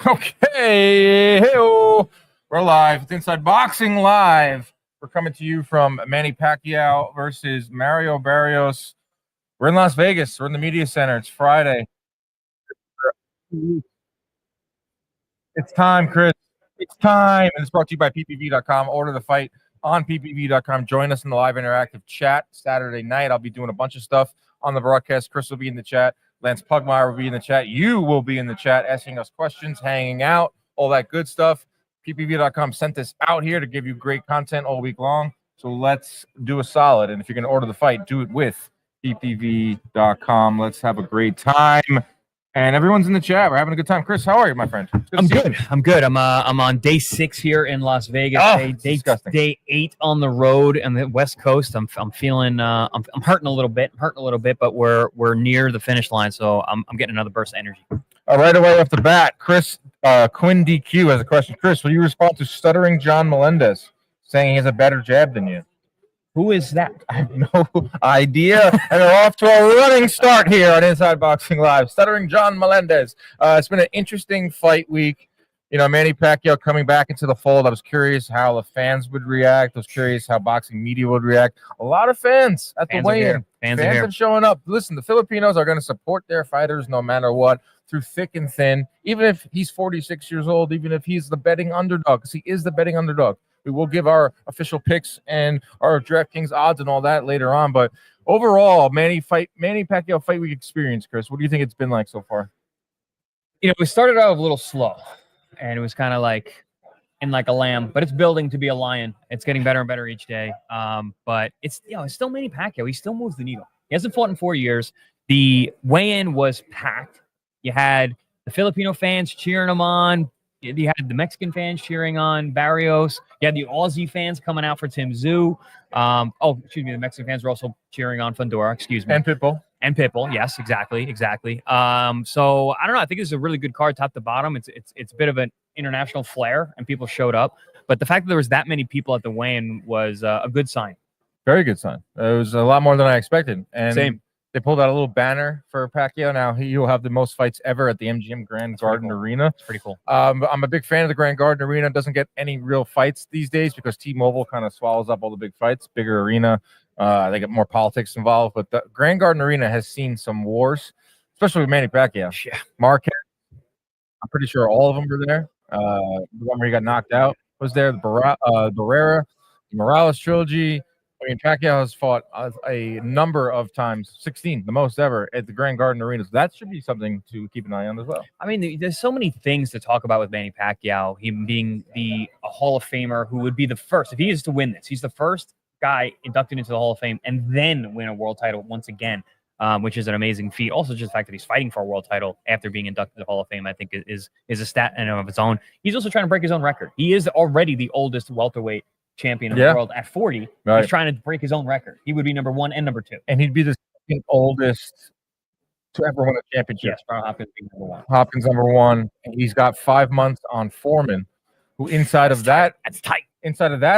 Okay, hey-o. We're live. It's Inside Boxing Live. We're coming to you from Manny Pacquiao versus Mario Barrios. We're in Las Vegas. We're in the media center. It's Friday. It's time, Chris. It's time. And it's brought to you by ppv.com. Order the fight on ppv.com. Join us in the live interactive chat Saturday night. I'll be doing a bunch of stuff on the broadcast. Chris will be in the chat. Lance Pugmire will be in the chat. You will be in the chat asking us questions, hanging out, all that good stuff. ppv.com sent this out here to give you great content all week long. So let's do a solid. And if you're going to order the fight, do it with ppv.com. Let's have a great time. And everyone's in the chat. We're having a good time. Chris, how are you, my friend? I'm good. I'm good. I'm on day 6 here in Las Vegas. Day 8 on the road on the West Coast. I'm feeling I'm hurting a little bit. But we're near the finish line, so I'm getting another burst of energy. Right away off the bat, Chris Quinn DQ has a question. Chris, will you respond to stuttering John Melendez saying he has a better jab than you? Who is that? I have no idea. And we're off to a running start here on Inside Boxing Live. Stuttering John Melendez. It's been an interesting fight week. You know, Manny Pacquiao coming back into the fold. I was curious how the fans would react. I was curious how boxing media would react. A lot of fans at the weigh-in. Fans are showing up. Listen, the Filipinos are going to support their fighters no matter what, through thick and thin. Even if he's 46 years old, even if he's the betting underdog, because he is the betting underdog. We will give our official picks and our DraftKings odds and all that later on. But overall, Manny Pacquiao fight week experience, Chris, what do you think it's been like so far? You know, we started out a little slow, and it was kind of like a lamb, but it's building to be a lion. It's getting better and better each day. But it's still Manny Pacquiao. He still moves the needle. He hasn't fought in 4 years. The weigh-in was packed. You had the Filipino fans cheering him on. You had the Mexican fans cheering on Barrios. You had the Aussie fans coming out for Tszyu. The Mexican fans were also cheering on Fundora. Excuse me. And Pitbull. Yes, exactly. So I don't know. I think it's a really good card, top to bottom. It's a bit of an international flair, and people showed up. But the fact that there was that many people at the weigh-in was a good sign. Very good sign. It was a lot more than I expected. And same. They pulled out a little banner for Pacquiao. Now he will have the most fights ever at the MGM Grand Garden Arena. It's pretty cool. I'm a big fan of the Grand Garden Arena. It doesn't get any real fights these days because T-Mobile kind of swallows up all the big fights. Bigger arena. They get more politics involved. But the Grand Garden Arena has seen some wars, especially with Manny Pacquiao. Yeah. Marquez, I'm pretty sure all of them were there. The one where he got knocked out was there. The Barrera, the Morales trilogy. I mean, Pacquiao has fought a number of times, 16, the most ever, at the Grand Garden Arena. So that should be something to keep an eye on as well. I mean, there's so many things to talk about with Manny Pacquiao. Him being a Hall of Famer who would be the first, if he is to win this, he's the first guy inducted into the Hall of Fame and then win a world title once again, which is an amazing feat. Also, just the fact that he's fighting for a world title after being inducted to the Hall of Fame, I think is a stat in and of its own. He's also trying to break his own record. He is already the oldest welterweight champion of the world at 40. Right. He's trying to break his own record. He would be number 1 and number 2. And he'd be the second oldest to ever win a championship. Yes, Brian Hopkins being number 1. Hopkins number 1. And he's got 5 months on Foreman, who inside of that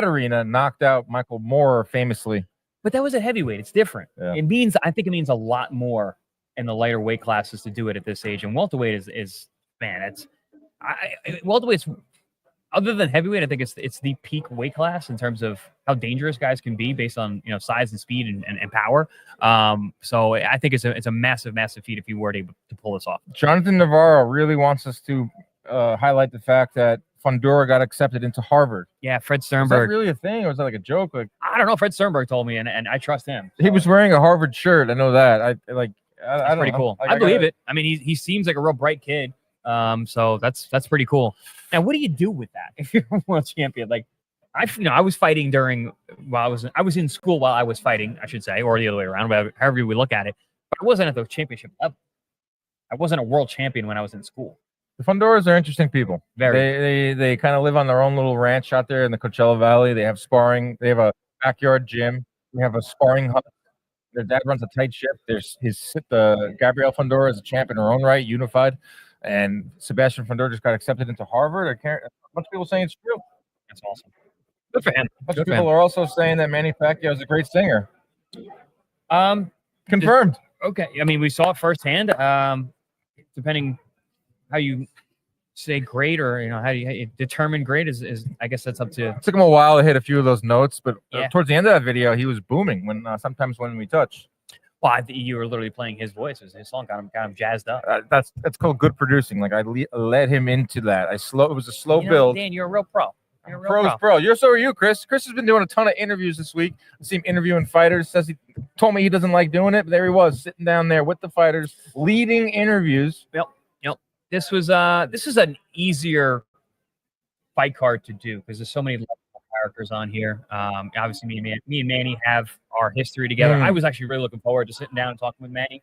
arena knocked out Michael Moore famously. But that was a heavyweight. It's different. Yeah. I think it means a lot more in the lighter weight classes to do it at this age. And welterweight is welterweight's, other than heavyweight, I think it's the peak weight class in terms of how dangerous guys can be based on size and speed and power. So I think it's a massive feat if he were to pull this off. Jonathan Navarro really wants us to highlight the fact that Fundora got accepted into Harvard. Yeah, Fred Sternberg. Was that really a thing, or was that like a joke? Like, I don't know. Fred Sternberg told me, and I trust him. So. He was wearing a Harvard shirt. I know that. I don't pretty know. Cool. I believe it. I mean, he seems like a real bright kid. So that's pretty cool. Now, what do you do with that if you're a world champion? Like, I was fighting while I was in school while I was fighting, I should say, or the other way around, however we look at it. But I wasn't at the championship level. I wasn't a world champion when I was in school. The Fundoras are interesting people. Very. They kind of live on their own little ranch out there in the Coachella Valley. They have sparring. They have a backyard gym. We have a sparring hut. Their dad runs a tight ship. There's Gabrielle Fundora is a champ in her own right, unified. And Sebastian Fundora just got accepted into Harvard. A bunch of people saying it's true. That's awesome. Good for him. A bunch of people are also saying that Manny Pacquiao is a great singer. Confirmed. Okay. I mean, we saw it firsthand. Depending how you say great, or how do you determine great? Is I guess that's up to. It took him a while to hit a few of those notes, but Yeah. towards the end of that video, he was booming when sometimes when we touch. Well, I think you were literally playing his voice. His song got him jazzed up. That's called good producing. Like I led him into that. It was a slow build. Dan, you're a real pro. You're a real Pro. So are you, Chris. Chris has been doing a ton of interviews this week. I see him interviewing fighters. Says he told me he doesn't like doing it, but there he was sitting down there with the fighters, leading interviews. Yep. This was an easier fight card to do because there's so many characters on here. Obviously, me and Manny have our history together. I was actually really looking forward to sitting down and talking with Manny.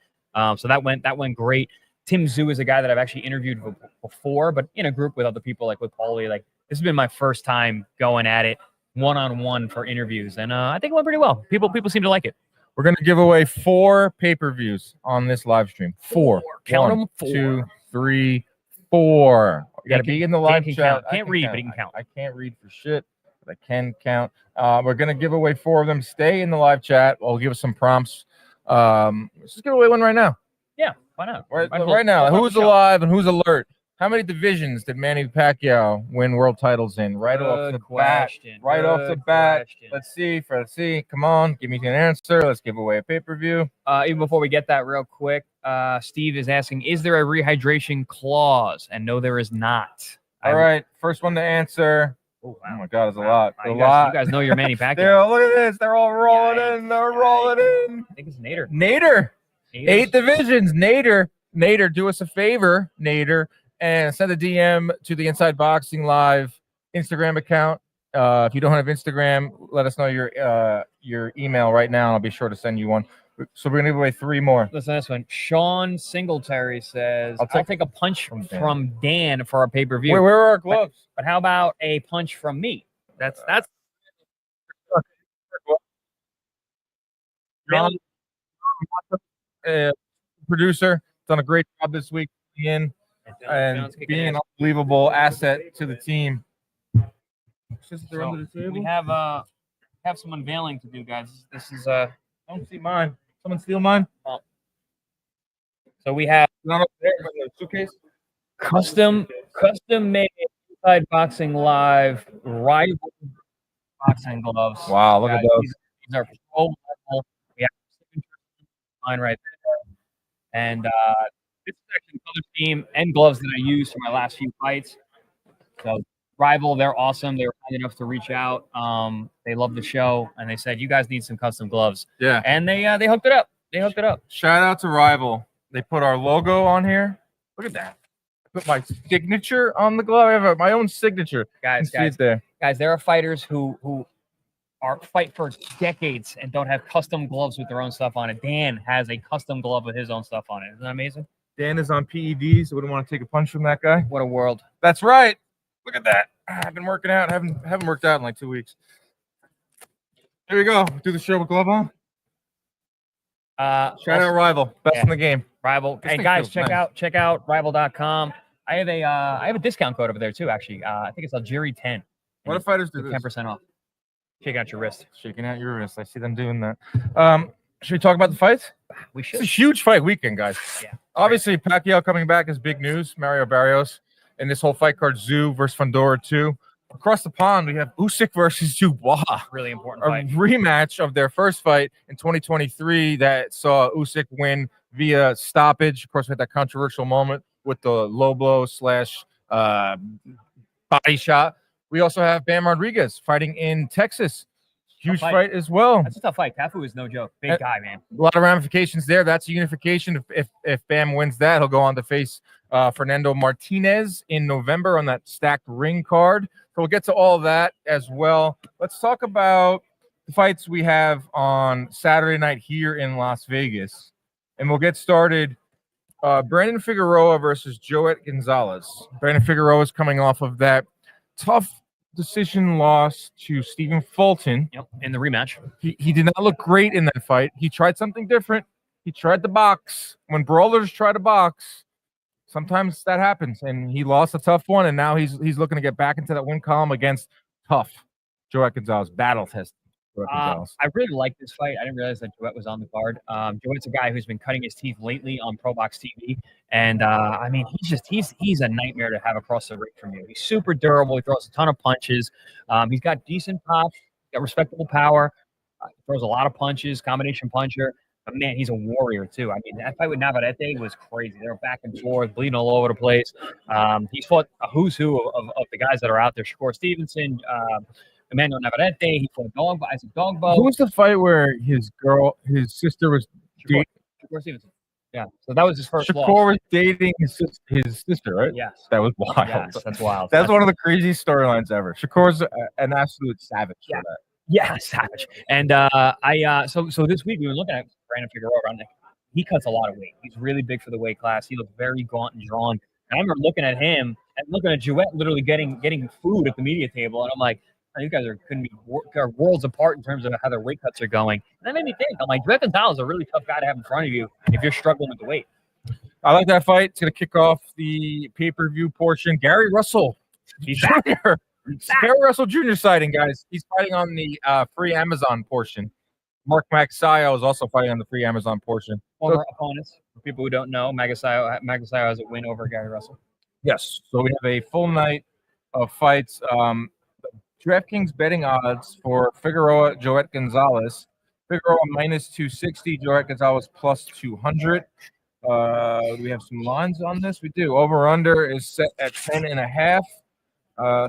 So that went great. Tszyu is a guy that I've actually interviewed before, but in a group with other people, like with Paulie. Like this has been my first time going at it one-on-one for interviews, and I think it went pretty well. People seem to like it. We're gonna give away 4 pay-per-views on this live stream. 4. Count them. 1, 2, 3, 4. You gotta be in the live chat. Can't read, but he can count. I can't read for shit, but I can count. We're gonna give away 4 of them. Stay in the live chat. We'll give us some prompts. Let's just give away one right now. Yeah, why not? Right now. Who's alive and who's alert? How many divisions did Manny Pacquiao win world titles in? Right off the bat. Let's see. Come on, give me an answer. Let's give away a pay-per-view. Even before we get that, real quick, Steve is asking, is there a rehydration clause? And no, there is not. All right, first one to answer. Oh my God, it's a lot. You guys know your Manny Pacquiao. Look at this. They're all rolling in. They're rolling in. I think it's Nader. Nader. 8 divisions. Nader, do us a favor, Nader, and send a DM to the Inside Boxing Live Instagram account. If you don't have Instagram, let us know your email right now, and I'll be sure to send you one. So we're gonna give away 3 more. Listen to this one. Sean Singletary says, "I'll take a punch from Dan for our pay-per-view." Where are our gloves? But how about a punch from me? That's John, producer, done a great job this week and being an unbelievable asset to the team. So we have some unveiling to do, guys. This is don't see mine. Someone steal mine. So we have suitcase. custom made Inside Boxing Live rival boxing gloves. Wow, look at those. These are pro level. We have mine right there. And this is actually color scheme and gloves that I used for my last few fights. So rival, they're awesome. They were kind enough to reach out. They love the show, and they said you guys need some custom gloves. Yeah, and they hooked it up. Shout out to Rival. They put our logo on here. Look at that. I put my signature on the glove. I have my own signature. Guys, there are fighters who fight for decades and don't have custom gloves with their own stuff on it. Dan has a custom glove with his own stuff on it. Isn't that amazing? Dan is on PEDs. So wouldn't want to take a punch from that guy. What a world. That's right. Look at that. I've been working out. Haven't worked out in like 2 weeks. Here we go. Do the show with glove on. Shout out Rival. Best in the game. Rival. Hey guys, check out rival.com. I have a discount code over there too, actually. I think it's Algeri10. What do fighters do? 10% off. Shaking out your wrist. Shaking out your wrist. I see them doing that. Should we talk about the fights? We should. It's a huge fight weekend, guys. Yeah. Obviously, Pacquiao coming back is big news. Mario Barrios. And this whole fight card, Tszyu versus Fundora 2. Across the pond, we have Usyk versus Dubois. Really important fight. A rematch of their first fight in 2023 that saw Usyk win via stoppage. Of course, we had that controversial moment with the low blow / body shot. We also have Bam Rodriguez fighting in Texas. Huge fight as well. That's a tough fight. Cafu is no joke. Big guy, man. A lot of ramifications there. That's a unification. If Bam wins that, he'll go on to face Fernando Martinez in November on that stacked ring card. So we'll get to all of that as well. Let's talk about the fights we have on Saturday night here in Las Vegas. And we'll get started. Brandon Figueroa versus Joet Gonzalez. Brandon Figueroa is coming off of that tough decision loss to Stephen Fulton. Yep, in the rematch. He did not look great in that fight. He tried something different. He tried to box. When brawlers try to box, sometimes that happens. And he lost a tough one, and now he's looking to get back into that win column against tough Joet Gonzalez, battle test. Gonzalez. I really like this fight. I didn't realize that Duet was on the card. Duet's a guy who's been cutting his teeth lately on Pro Box TV, and I mean, he's a nightmare to have across the ring from you. He's super durable. He throws a ton of punches. He's got decent pop, got respectable power. He throws a lot of punches, combination puncher. But man, he's a warrior too. I mean, that fight with Navarrete was crazy. They were back and forth, bleeding all over the place. He's fought a who's who of the guys that are out there. Shakur Stevenson, Emmanuel Navarrete. He fought Isaac Dogbo. Who was the fight where his sister was dating? Shakur Stevenson. Yeah, so that was his first Shakur loss. was dating his sister, right? Yes. That was wild. Yes, that's wild. That's one of the craziest storylines ever. Shakur's an absolute savage for that. Yeah, savage. And so this week we were looking at Brandon Figueroa. He cuts a lot of weight. He's really big for the weight class. He looked very gaunt and drawn. And I remember looking at him and looking at Jouet literally getting food at the media table, and I'm like, oh, you guys couldn't be worlds apart in terms of how their weight cuts are going. And that made me think. I'm like, Jouet Gonzalez is a really tough guy to have in front of you if you're struggling with the weight. I like that fight. It's going to kick off the pay-per-view portion. Gary Russell Jr. Gary Russell Jr. sighting, guys. He's fighting on the free Amazon portion. Mark Magsayo is also fighting on the free Amazon portion. Former opponents, for people who don't know, Magsayo has a win over Gary Russell. Yes. So we have a full night of fights. DraftKings betting odds for Figueroa, Jouet Gonzalez. Figueroa minus 260, Jouet Gonzalez plus 200. We have some lines on this. We do. Over/under is set at 10.5.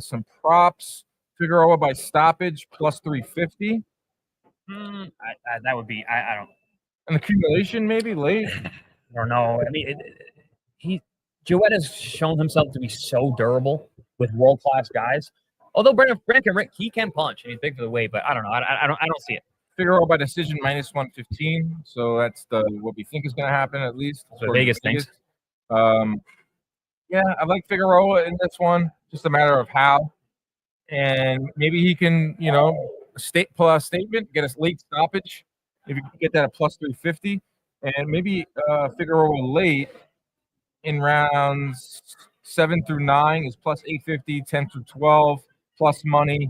Some props. Figueroa by stoppage plus 350. That would be I don't. An accumulation maybe late. I don't know. I mean, Jouet has shown himself to be so durable with world class guys. Although Brandon he can punch and he's big for the weight, but I don't know. I don't see it. Figueroa by decision minus 115. So that's what we think is going to happen at least. So Vegas thinks. Yeah, I like Figueroa in this one. Just a matter of how, and maybe he can, pull out a statement, get us late stoppage. If you can get that at plus 350, and maybe Figueroa late in rounds 7 through 9 is plus 850, 10 through 12 plus money.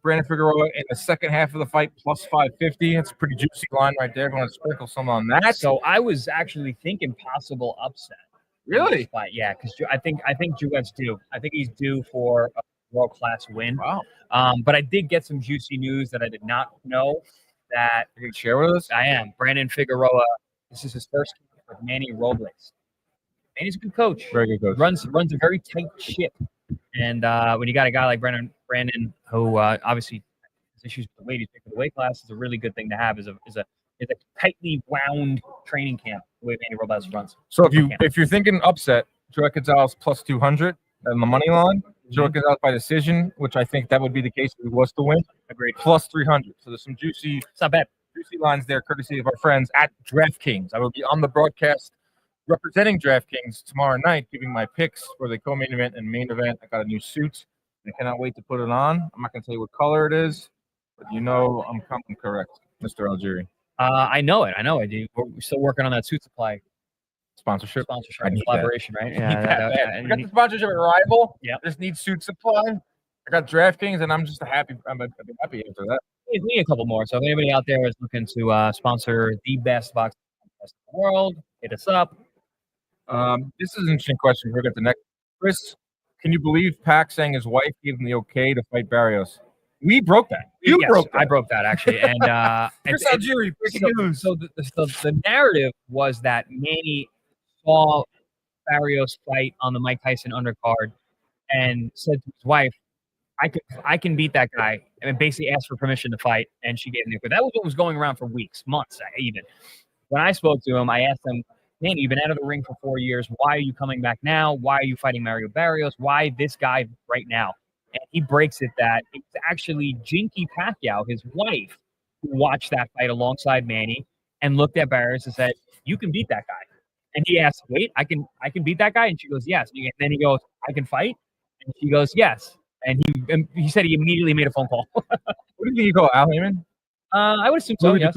Brandon Figueroa in the second half of the fight plus 550. It's a pretty juicy line right there. If you want to sprinkle some on that. So I was actually thinking possible upset. Really? Yeah, because I think Jouet's due. I think he's due for a world class win. Wow. But I did get some juicy news that I did not know that you can share with us. I am Brandon Figueroa. This is his first game with Manny Robles. Manny's a good coach. Very good coach. Runs a very tight ship. And when you got a guy like Brandon, who obviously has issues with the weight, he's big for the weight class, is a really good thing to have. Is a tightly wound training camp the way Manny Robles runs. So if you're thinking upset, Jouet Gonzalez plus 200 on the money line. Jouet Gonzalez by decision, which I think that would be the case if he was to win. Agreed. Plus 300. So there's some juicy. It's not bad. Juicy lines there, courtesy of our friends at DraftKings. I will be on the broadcast representing DraftKings tomorrow night, giving my picks for the co-main event and main event. I got a new suit. I cannot wait to put it on. I'm not going to tell you what color it is, but I'm correct, Mr. Algieri. I know it. I do. We're still working on that suit supply sponsorship collaboration, right? Yeah. I got the sponsorship at Rival. Yeah. Just need suit supply. I got DraftKings, and I'm just happy. I'm happy after that. We need a couple more. So if anybody out there is looking to sponsor the best boxing contest in the world, hit us up. This is an interesting question. We'll get the next. Chris, can you believe Pac saying his wife gave him the okay to fight Barrios? We broke that. Broke that. I broke that actually. And Chris Algieri, breaking news. So the narrative was that Manny saw Barrios fight on the Mike Tyson undercard and said to his wife, I can beat that guy, and basically asked for permission to fight, and she gave him the. But that was what was going around for weeks, months, even. When I spoke to him, I asked him, "Man, you've been out of the ring for 4 years. Why are you coming back now? Why are you fighting Mario Barrios? Why this guy right now?" And he breaks it that it was actually Jinky Pacquiao, his wife, who watched that fight alongside Manny and looked at Barrios and said, "You can beat that guy." And he asked, "Wait, I can beat that guy?" And she goes, "Yes." And then he goes, "I can fight?" And she goes, "Yes." And he said he immediately made a phone call. What do you think you call Al Heyman? I would assume so. Yes.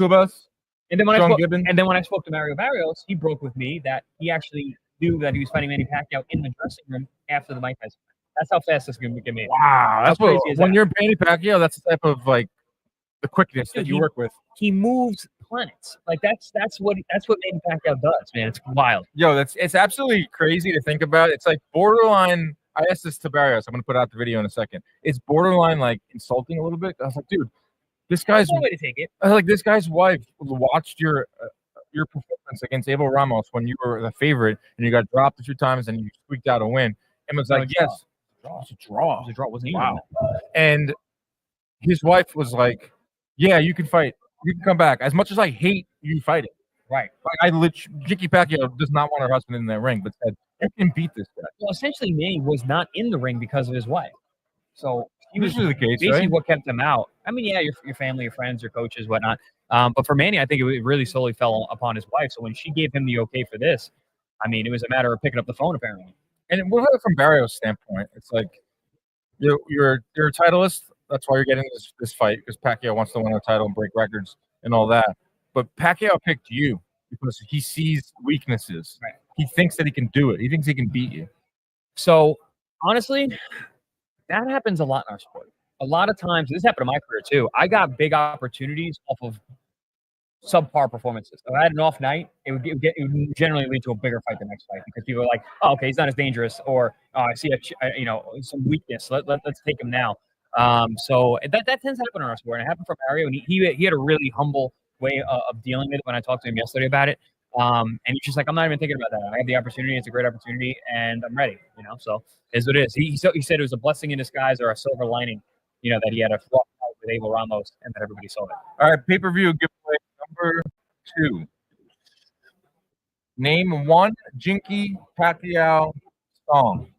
And then when I spoke to Mario Barrios, he broke with me that he actually knew that he was fighting Manny Pacquiao in the dressing room after the Mike Tyson fight. That's how fast this game get made. Wow, that's what when you're Manny Pacquiao, that's the type of the quickness that Dude, you work with. He moves planets. Like that's what Manny Pacquiao does, man. It's wild. Yo, it's absolutely crazy to think about. It's like borderline. I asked this to Barrios. I'm gonna put out the video in a second. It's borderline like insulting a little bit. I was like, dude, this guy's No way to take it. I was like, this guy's wife watched your performance against Abel Ramos when you were the favorite and you got dropped a few times and you squeaked out a win and was like, yes, it's a draw. It was a draw. It wasn't even Wow. And his wife was like, yeah, you can fight. You can come back. As much as I hate you fighting. right. Like Jinky Pacquiao does not want her husband in that ring, but said, you can beat this guy. Well, essentially, Manny was not in the ring because of his wife. So he was Usually the case, basically right? what kept him out. I mean, yeah, your family, your friends, your coaches, whatnot. But for Manny, I think it really solely fell upon his wife. So when she gave him the okay for this, I mean, it was a matter of picking up the phone, apparently. And we'll have it from Barrios' standpoint. It's like you're a titleist. That's why you're getting this fight because Pacquiao wants to win a title and break records and all that. But Pacquiao picked you because he sees weaknesses. Right. He thinks that he can do it. He thinks he can beat you. So honestly, that happens a lot in our sport. A lot of times, this happened in my career too. I got big opportunities off of subpar performances. If I had an off night, it would generally lead to a bigger fight the next fight because people are like, "Oh, okay, he's not as dangerous," or "Oh, I see some weakness. Let's take him now." So that tends to happen in our sport, and it happened for Mario, and he had a really humble way of dealing with it when I talked to him yesterday about it. And he's just like, I'm not even thinking about that. I have the opportunity. It's a great opportunity, and I'm ready. So it is what it is. He said it was a blessing in disguise or a silver lining. That he had a flop fight with Abel Ramos, and that everybody saw it. All right, pay-per-view giveaway number 2. Name one Jinky Pacquiao song.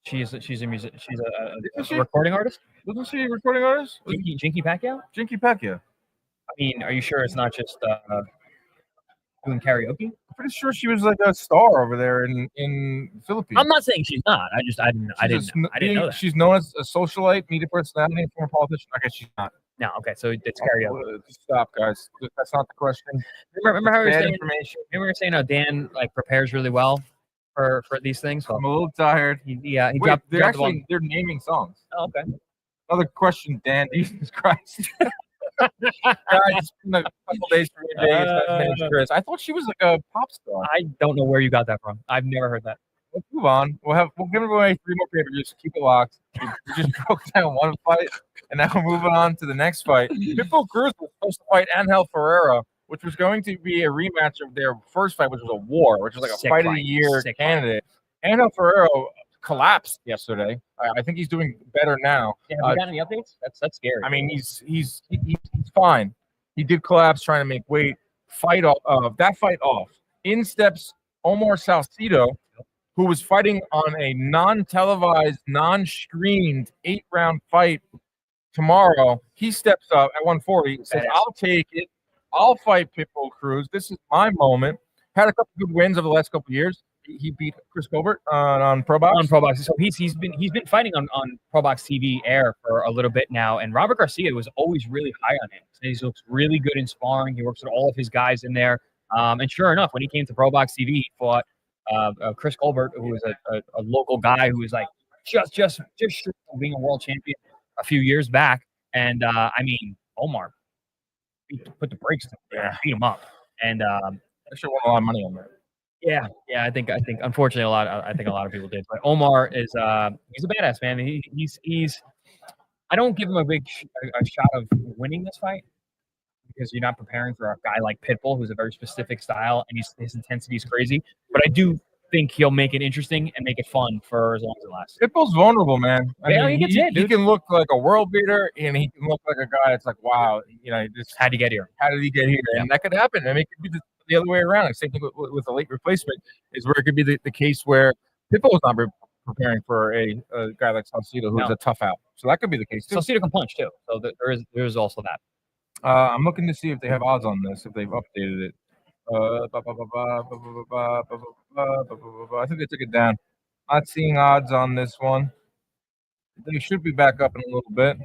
She's a music. She's Isn't she? a recording artist. Wasn't she a recording artist? Jinky Pacquiao. Jinky Pacquiao. I mean, are you sure it's not just doing karaoke? I'm pretty sure she was like a star over there in the Philippines. I'm not saying she's not. I didn't know that. She's known as a socialite, media personality, former politician. I guess she's not. No, okay, so it's karaoke. Stop, guys. That's not the question. Remember how we were Bad saying? information. Remember we were saying how Dan prepares really well for these things. I'm a little tired. He Wait, dropped they're the actually one. they're naming songs. Oh, okay. Another question, Dan. Jesus Christ. Guys, it's been a couple days for me. Chris. I thought she was like a pop star. I don't know where you got that from. I've never heard that. Let's move on. We'll give away 3 more pay-per-views. Keep it locked. We just broke down one fight, and now we're moving on to the next fight. Pitbull Cruz was supposed to fight Angel Ferreira, which was going to be a rematch of their first fight, which was a war, which was like a Sick fight of fight. the year Sick candidate. Angel Ferreira collapsed yesterday. I think he's doing better now. Yeah, have you got any updates? That's scary. I mean, he's fine. He did collapse trying to make weight. Fight off. In steps Omar Salceto, who was fighting on a non-televised, non-screened 8-round fight tomorrow. He steps up at 140, says, I'll take it. I'll fight Pitbull Cruz. This is my moment. Had a couple good wins over the last couple of years. He beat Chris Colbert on Pro Box. On Pro Box. So he's been fighting on Pro Box TV air for a little bit now. And Robert Garcia was always really high on him. He looks really good in sparring. He works with all of his guys in there. And sure enough, when he came to Pro Box TV, he fought Chris Colbert, who was a local guy who was like just short of being a world champion a few years back. And I mean, Omar put the brakes on him, beat him up, and I should won a lot of money on that. Yeah. I think unfortunately a lot of people did. But Omar is he's a badass, man. He's I don't give him a shot of winning this fight because you're not preparing for a guy like Pitbull, who's a very specific style and his intensity is crazy. But I do think he'll make it interesting and make it fun for as long as it lasts. Pitbull's vulnerable, man. I mean, he can look like a world beater, and he can look like a guy that's like, wow, how did he get here? How did he get here? Yeah. And that could happen. I mean, it could be the other way around. Like, same thing with a late replacement is where it could be the case where Pitbull is not preparing for a guy like Salcedo, who's a tough out. So that could be the case too. Salcedo can punch too. So there is also that. I'm looking to see if they have odds on this, if they've updated it. I think they took it down. Not seeing odds on this one. They should be back up in a little bit.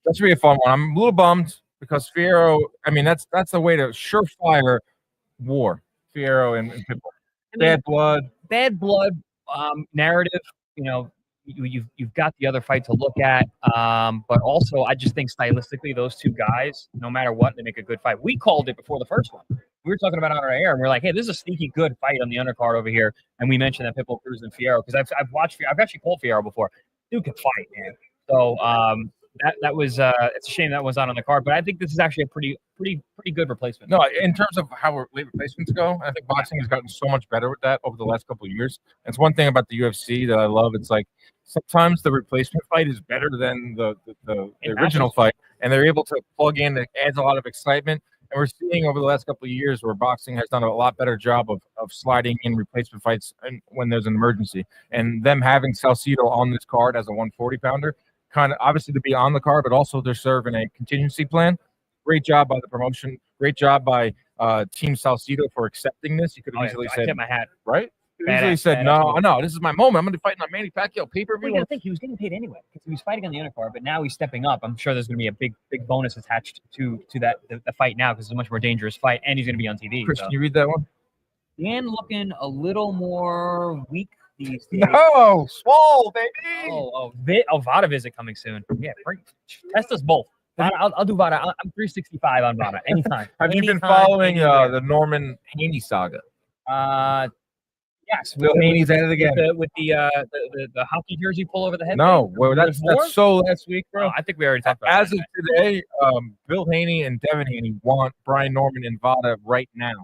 That should be a fun one. I'm a little bummed because Figueroa, I mean, that's the way to surefire war. Figueroa and Pitbull. Bad blood narrative. You you've got the other fight to look at. But also, I just think stylistically, those two guys, no matter what, they make a good fight. We called it before the first one. We were talking about it on our air, and we're like, hey, this is a sneaky good fight on the undercard over here. And we mentioned that Pitbull, Cruz, and Figueroa because I've actually called Figueroa before. Dude can fight, man. So that was it's a shame that was not on the card, but I think this is actually a pretty good replacement. No, in terms of how late replacements go, I think boxing has gotten so much better with that over the last couple of years. It's one thing about the UFC that I love. It's like sometimes the replacement fight is better than the original fight, and they're able to plug in. It adds a lot of excitement. And we're seeing over the last couple of years where boxing has done a lot better job of sliding in replacement fights when there's an emergency. And them having Salceto on this card as a 140-pounder, kind of obviously to be on the card, but also to serve in a contingency plan. Great job by the promotion. Great job by Team Salceto for accepting this. You could have easily said, I tip my hat. Right? You could easily said, no, this is my moment. I'm going to be fighting on Manny Pacquiao pay-per-view. Well, I think he was getting paid anyway because he was fighting on the undercard, but now he's stepping up. I'm sure there's going to be a big bonus attached to that the fight now because it's a much more dangerous fight, and he's going to be on TV. Chris, can you read that one? Dan looking a little more weak these days. No, swole, baby. Vada visit coming soon. Yeah, test us both. I'll do Vada. I'm 365 on Vada anytime. Have you been following the Norman Haney saga? Yes. Bill Haney's at it again with the hockey jersey pull over the head. No, well, that's so last week, bro. I think we already talked about as of today. Bill Haney and Devin Haney want Brian Norman in Vada right now.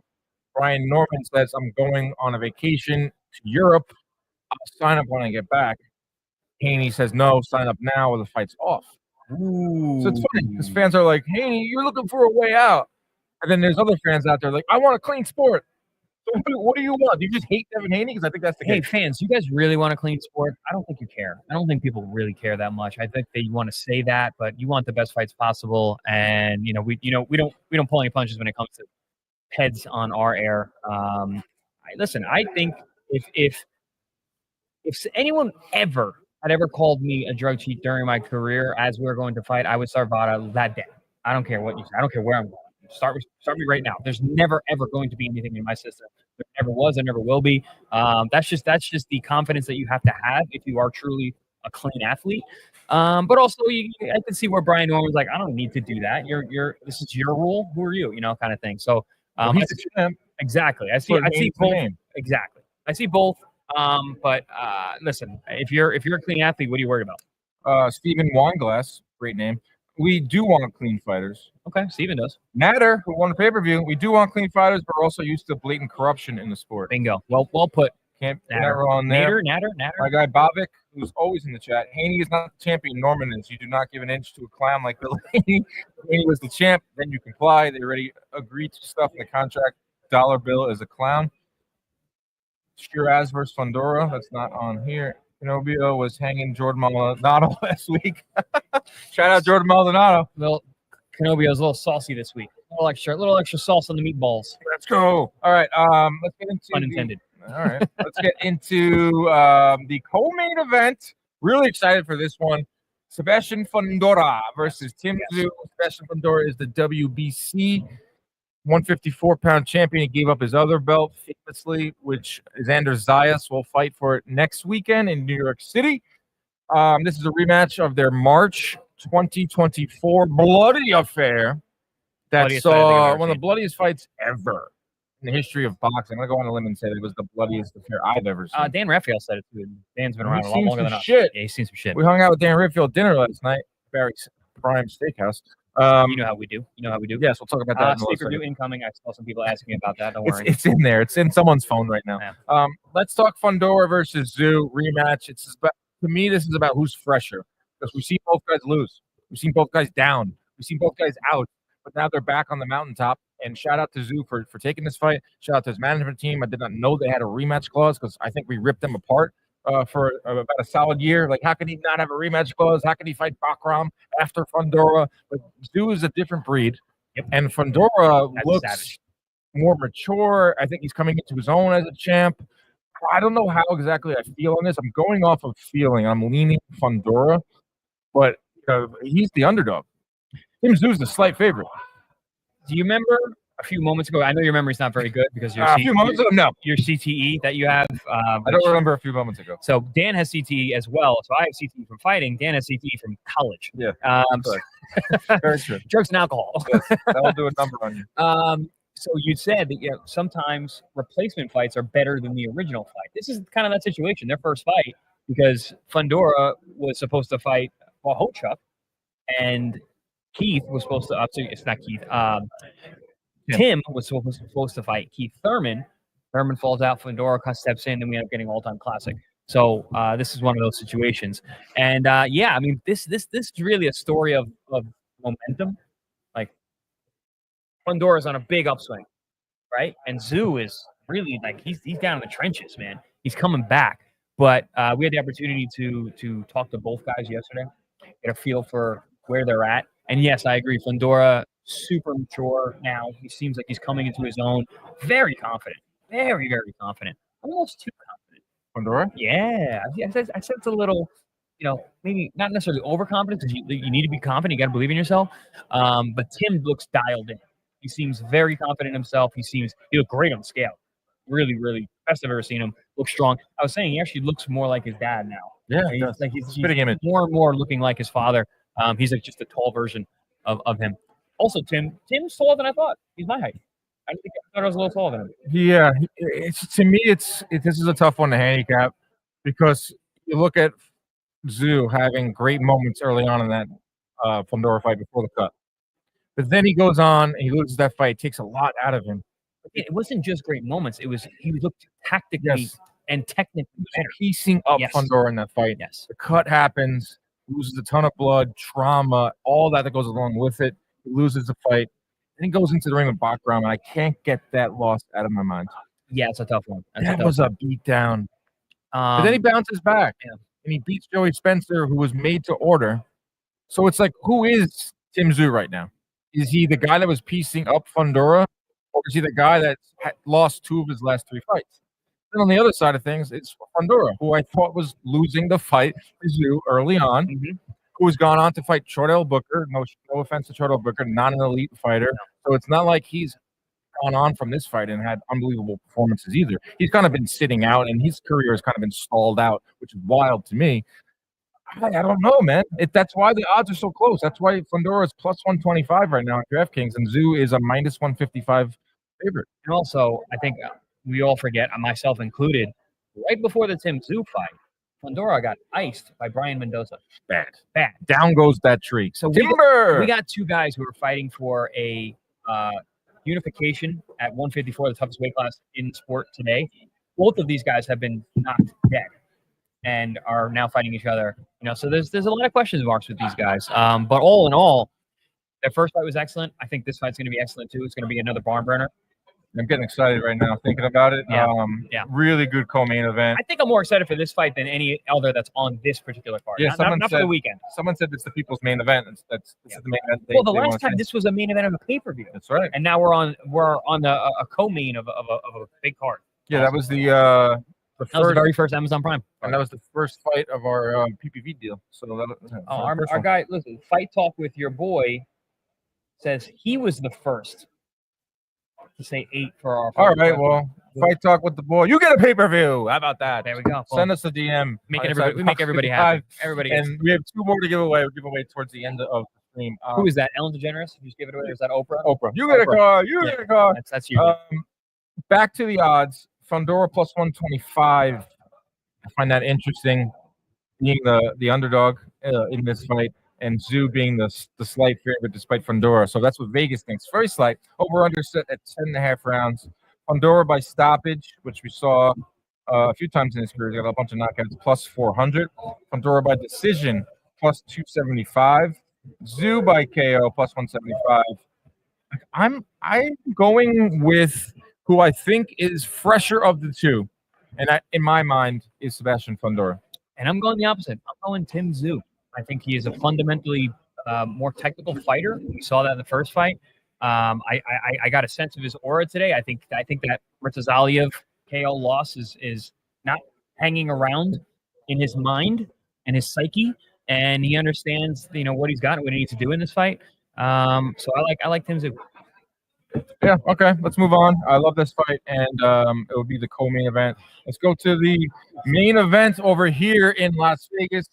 Brian Norman says, "I'm going on a vacation to Europe. I'll sign up when I get back." Haney says, "No, sign up now or the fight's off." Ooh. So it's funny because fans are like, "Haney, you're looking for a way out," and then there's other fans out there like, "I want a clean sport." So what do you want? Do you just hate Devin Haney? Because I think that's the case. Hey, fans, you guys really want a clean sport? I don't think you care. I don't think people really care that much. I think that you want to say that, but you want the best fights possible, and we don't pull any punches when it comes to heads on our air. Listen, I think if anyone had ever called me a drug cheat during my career as we were going to fight, I would start Vada that day. I don't care what you say. I don't care where I'm going. Start me right now. There's never ever going to be anything in my system. There never was. There never will be. That's just the confidence that you have to have if you are truly a clean athlete. But also, I can see where Brian Norman was like, I don't need to do that. This is your rule. Who are you? Kind of thing. So he's the champ. Exactly. I see both. Exactly. I see both. But listen, if you're a clean athlete, what are you worried about? Stephen Weinglass, great name. We do want clean fighters. Okay, Steven does. Natter, who won the pay-per-view, we do want clean fighters, but we're also used to blatant corruption in the sport. Bingo. Well put. Can't Natter on there. Natter. My guy Bavik, who's always in the chat. Haney is not the champion. Norman is. You do not give an inch to a clown like Bill Haney. Haney was the champ. Then you comply. They already agreed to stuff in the contract. Dollar Bill is a clown. Shiraz versus Fundora. That's not on here. Pinobio was hanging Jordan Maldonado last week. Shout out Jordan Maldonado. Canobio's a little saucy this week. A little extra sauce on the meatballs. Let's go. All right. Let's get into unintended. All right. Let's get into the co-main event. Really excited for this one. Sebastian Fundora versus Tszyu. Yes. Sebastian Fundora is the WBC 154-pound champion. He gave up his other belt famously, which Xander Zayas will fight for it next weekend in New York City. This is a rematch of their March 2024 bloody affair that saw one of the bloodiest fights ever in the history of boxing. I'm going to go on a limb and say it was the bloodiest affair I've ever seen. Dan Raphael said it too. Dan's been around a lot longer than us. Yeah, he's seen some shit. We hung out with Dan Raphael at dinner last night, Barry's Prime Steakhouse. You know how we do. Yes, we'll talk about that. Sleep review incoming. I saw some people asking about that. Don't worry. It's in there. It's in someone's phone right now. Yeah. Let's talk Fundora versus Tszyu rematch. To me, this is about who's fresher because we've seen both guys lose. We've seen both guys down. We've seen both guys out. But now they're back on the mountaintop. And shout out to Tszyu for taking this fight. Shout out to his management team. I did not know they had a rematch clause because I think we ripped them apart for about a solid year. Like, how can he not have a rematch clause? How can he fight Bakram after Fundora? But Tszyu is a different breed. Yep. And Fundora looks savage. More mature. I think he's coming into his own as a champ. I don't know how exactly I feel on this. I'm going off of feeling. I'm leaning Fundora, but he's the underdog. Tszyu's the slight favorite. Do you remember a few moments ago. I know your memory's not very good because a few moments ago, no. your CTE that you have. I don't remember a few moments ago. So Dan has CTE as well. So I have CTE from fighting. Dan has CTE from college. Yeah. Very true. Drugs and alcohol. Yes, that will do a number on you. So you said that sometimes replacement fights are better than the original fight. This is kind of that situation. Their first fight, because Fundora was supposed to fight Hochuk, and Keith was supposed to. It's not Keith. Tim was supposed to fight Keith Thurman. Thurman falls out. Fundora steps in, and we end up getting all-time classic. So this is one of those situations. And I mean, this is really a story of momentum. Like Fundora's on a big upswing, right? And Tszyu is really like he's down in the trenches, man. He's coming back. But we had the opportunity to talk to both guys yesterday, get a feel for where they're at. And yes, I agree. Fundora, super mature now. He seems like he's coming into his own. Very confident. Very, very confident. Almost too confident. Fundora? Yeah. I said it's a little, maybe not necessarily overconfident because you need to be confident. You got to believe in yourself. But Tim looks dialed in. He seems very confident in himself. He looked great on the scale. Really, really best I've ever seen him. Looks strong. I was saying he actually looks more like his dad now. Yeah, he's fitting image. More and more looking like his father. He's like just a tall version of him. Also, Tim's taller than I thought. He's my height. I thought I was a little taller than him. Yeah, to me, this is a tough one to handicap because you look at Tszyu having great moments early on in that Fundora fight before the cut, but then he goes on and he loses that fight. It takes a lot out of him. It wasn't just great moments. He looked tactically and technically better. Piecing up Fundora in that fight. Yes. The cut happens, loses a ton of blood, trauma, all that goes along with it. He loses the fight. And he goes into the ring with Bakram, and I can't get that loss out of my mind. Yeah, it's a tough one. That was a beatdown. But then he bounces back, and he beats Joey Spencer, who was made to order. So it's like, who is Tim Tszyu right now? Is he the guy that was piecing up Fundora, or is he the guy that lost 2 of his last 3 fights? Then on the other side of things, it's Fundora, who I thought was losing the fight to Tszyu early on, who's gone on to fight Chordell Booker. No offense to Chordell Booker, not an elite fighter. So it's not like he's gone on from this fight and had unbelievable performances either. He's kind of been sitting out, and his career has kind of been stalled out, which is wild to me. I don't know, man. That's why the odds are so close. That's why Fundora is plus 125 right now at DraftKings, and Tszyu is a minus 155 favorite. And also, I think we all forget, myself included, right before the Tim Tszyu fight, Fundora got iced by Brian Mendoza. Bad. Down goes that tree. So we got 2 guys who are fighting for a unification at 154, the toughest weight class in sport today. Both of these guys have been knocked dead and are now fighting each other. So there's a lot of question marks with these guys. But all in all, their first fight was excellent. I think this fight's going to be excellent too. It's going to be another barn burner. I'm getting excited right now thinking about it. Really good co-main event. I think I'm more excited for this fight than any other that's on this particular card. Yeah, not for the weekend. Someone said it's the people's main event. This is the main event. Well, the last time this was a main event of a pay-per-view. That's right. And now we're on a co-main of a big card. Yeah, that was the very first Amazon Prime. And that was the first fight of our PPV deal. So our guy, listen, Fight Talk with your boy says he was the first to say 8 for our. All right, well, Fight Talk with the boy. You get a pay-per-view. How about that? There we go. Send us a DM. We make everybody happy. Everybody gets. And we have 2 more to give away. We'll give away towards the end of the stream. Who is that? Ellen DeGeneres? You just give it away. Or is that Oprah? Oprah. You get a car. You get a car. That's you. Back to the odds. Fundora plus 125. I find that interesting, being the underdog in this fight, and Tszyu being the slight favorite despite Fundora. So that's what Vegas thinks. Very slight. Over-under set at 10.5 rounds. Fundora by stoppage, which we saw a few times in his career. He got a bunch of knockouts, plus 400. Fundora by decision, plus 275. Tszyu by KO, plus 175. I'm going with who I think is fresher of the 2, and that, in my mind, is Sebastian Fundora. And I'm going the opposite. I'm going Tim Tszyu. I think he is a fundamentally more technical fighter. We saw that in the first fight. I got a sense of his aura today. I think that Murtazaliev KO loss is not hanging around in his mind and his psyche, and he understands what he's got and what he needs to do in this fight. So I like Tim Tszyu. Yeah, okay, let's move on. I love this fight, and it would be the co-main event. Let's go to the main event over here in Las Vegas.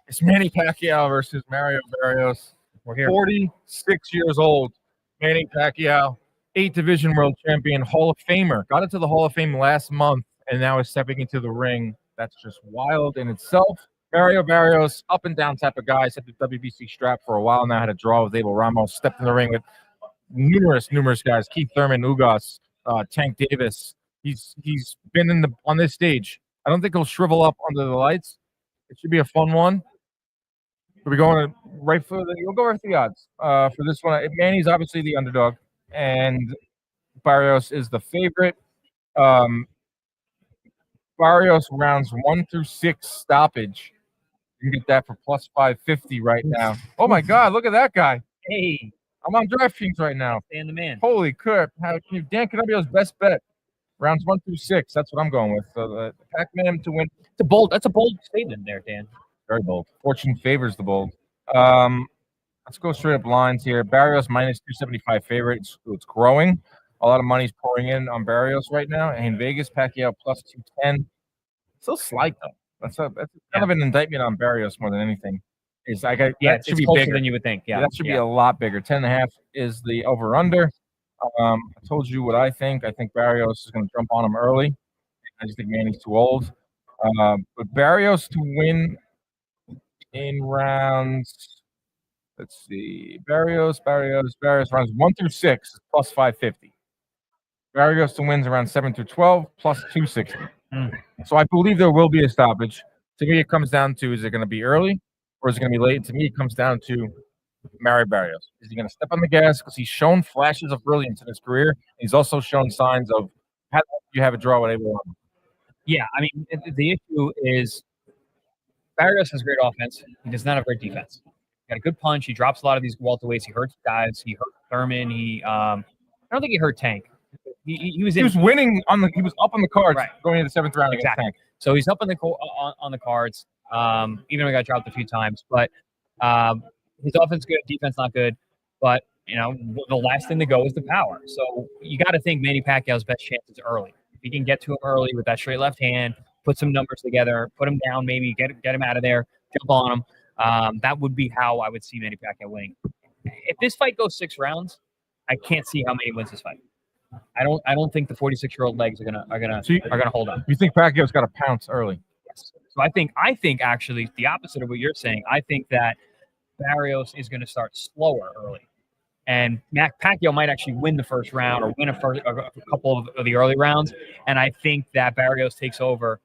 It's Manny Pacquiao versus Mario Barrios. We're here. 46 years old. Manny Pacquiao, 8 division world champion, Hall of Famer. Got into the Hall of Fame last month, and now is stepping into the ring. That's just wild in itself. Mario Barrios, up and down type of guy. Set the WBC strap for a while now. Had a draw with Abel Ramos. Stepped in the ring with numerous guys. Keith Thurman, Ugas, Tank Davis. He's been on this stage. I don't think he'll shrivel up under the lights. It should be a fun one. We're going right for you'll go right for the odds for this one. Manny's obviously the underdog, and Barrios is the favorite. Barrios rounds 1 through 6 stoppage. You can get that for plus 550 right now. Oh my God, look at that guy. Hey, I'm on DraftKings right now. Dan the man. Holy crap. Dan Canobbio's best bet. Rounds 1 through 6. That's what I'm going with. So the Pac-Man to win. That's a bold statement there, Dan. Very bold. Fortune favors the bold. Let's go straight up lines here. Barrios minus 275 favorite. It's growing. A lot of money's pouring in on Barrios right now. And in Vegas, Pacquiao plus 210. Still slight though. That's kind of an indictment on Barrios more than anything. That should be closer bigger than you would think. Yeah, that should be a lot bigger. 10.5 is the over under. I told you what I think. I think Barrios is going to jump on him early. I just think Manny's too old. But Barrios to win in rounds. Let's see. Barrios rounds 1 through 6 plus 550. Barrios to wins around 7 through 12 plus 260. So I believe there will be a stoppage. To me, it comes down to, is it going to be early or is it going to be late? To me, it comes down to Mario Barrios. Is he going to step on the gas? Because he's shown flashes of brilliance in his career. He's also shown signs of how you have a draw with Abel. Yeah, I mean, the issue is Barrios has great offense. He does not have great defense. He got a good punch. He drops a lot of these welterweights. He hurts guys. He hurt Thurman. I don't think he hurt Tank. He was winning he was up on the cards going into the 7th round against Tank. So he's up on the cards. Even though he got dropped a few times, but his offense good, defense not good. But the last thing to go is the power. So you got to think Manny Pacquiao's best chance is early. If he can get to him early with that straight left hand, put some numbers together, put him down, maybe get him out of there, jump on him. That would be how I would see Manny Pacquiao winning. If this fight goes 6 rounds, I can't see how Manny wins this fight. I don't think the 46-year-old legs are gonna hold up. You think Pacquiao's got to pounce early? Yes. So I think actually the opposite of what you're saying. I think that Barrios is going to start slower early, and Pacquiao might actually win the first round or win a couple of the early rounds. And I think that Barrios takes over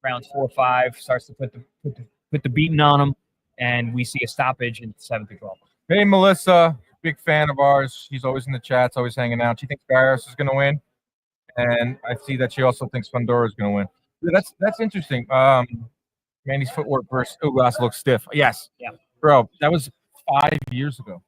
rounds 4 or 5, starts to put the beating on him, and we see a stoppage in 7th or 12th. Hey, Melissa. Big fan of ours. She's always in the chats, always hanging out. She thinks Barrios is going to win, and I see that she also thinks Fundora is going to win. Yeah, that's interesting. Manny's footwork versus Ugas looks stiff. Yes. Yeah. Bro, that was 5 years ago.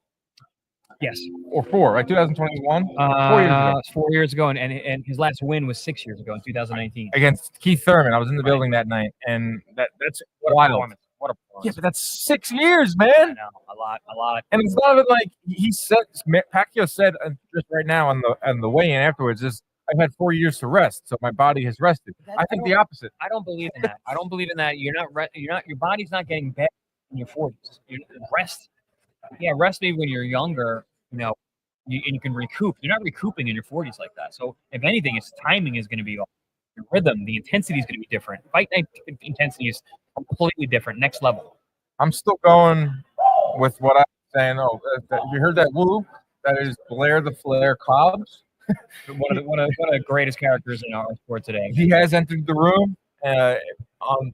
Yes. Or 4, right? 2021? 4 years ago. 4 years ago, and his last win was 6 years ago in 2019. Against Keith Thurman. I was in the building that night, and that's wild. What a performance. Yeah, but that's 6 years, man. I know, a lot. And it's not even like he said. Pacquiao said just right now on the weigh-in afterwards is, I've had 4 years to rest, so my body has rested. I think the opposite. I don't believe in that. I don't believe in that. Your body's not getting better in your 40s. Rest. Yeah, rest maybe when you're younger. And you can recoup. You're not recouping in your 40s like that. So if anything, its timing is going to be off. Your rhythm, the intensity is going to be different. Fight night intensity is completely different, next level. I'm still going with what I'm saying. Oh, you heard that woo? That is Blair the Flair Cobbs. one of the greatest characters in our sport today. He has entered the room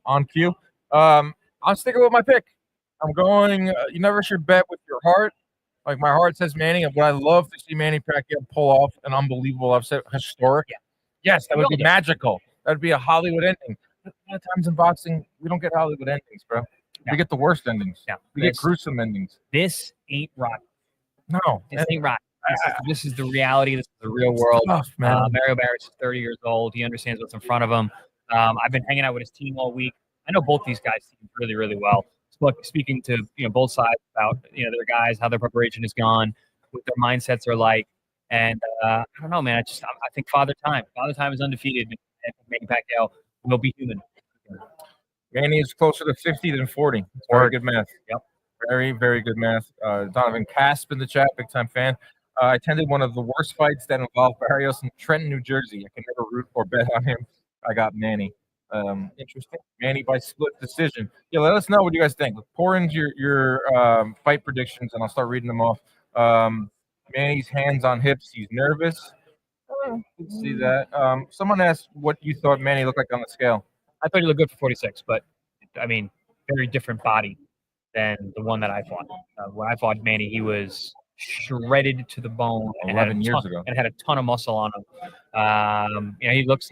on cue. I'm sticking with my pick. I'm going. You never should bet with your heart. Like my heart says Manny, but I love to see Manny Pacquiao pull off an unbelievable upset, historic. Yeah. Yes, that would be magical. That would be a Hollywood ending. A lot of times in boxing, we don't get Hollywood endings, bro. Yeah. We get the worst endings. Yeah. We get gruesome endings. This ain't rock. No. This ain't rock. This is the reality. This is the real world. Tough, man. Mario Barrios is 30 years old. He understands what's in front of him. I've been hanging out with his team all week. I know both these guys team really, really well. Speaking to both sides about their guys, how their preparation has gone, what their mindsets are like, And I don't know, man. I think Father Time is undefeated. And Manny Pacquiao will be human. Manny is closer to 50 than 40. It's very good math. Yep. Very, very good math. Donovan Casp in the chat, big time fan. I attended one of the worst fights that involved Barrios in Trenton, New Jersey. I can never root or bet on him. I got Manny. Interesting. Manny by split decision. Yeah, let us know what you guys think. Pour in your fight predictions, and I'll start reading them off. Manny's hands on hips. He's nervous. Let's see that. Someone asked what you thought Manny looked like on the scale. I thought he looked good for 46, but I mean, very different body than the one that I fought. When I fought Manny, he was shredded to the bone. 11 years ago, and had a ton of muscle on him. He looks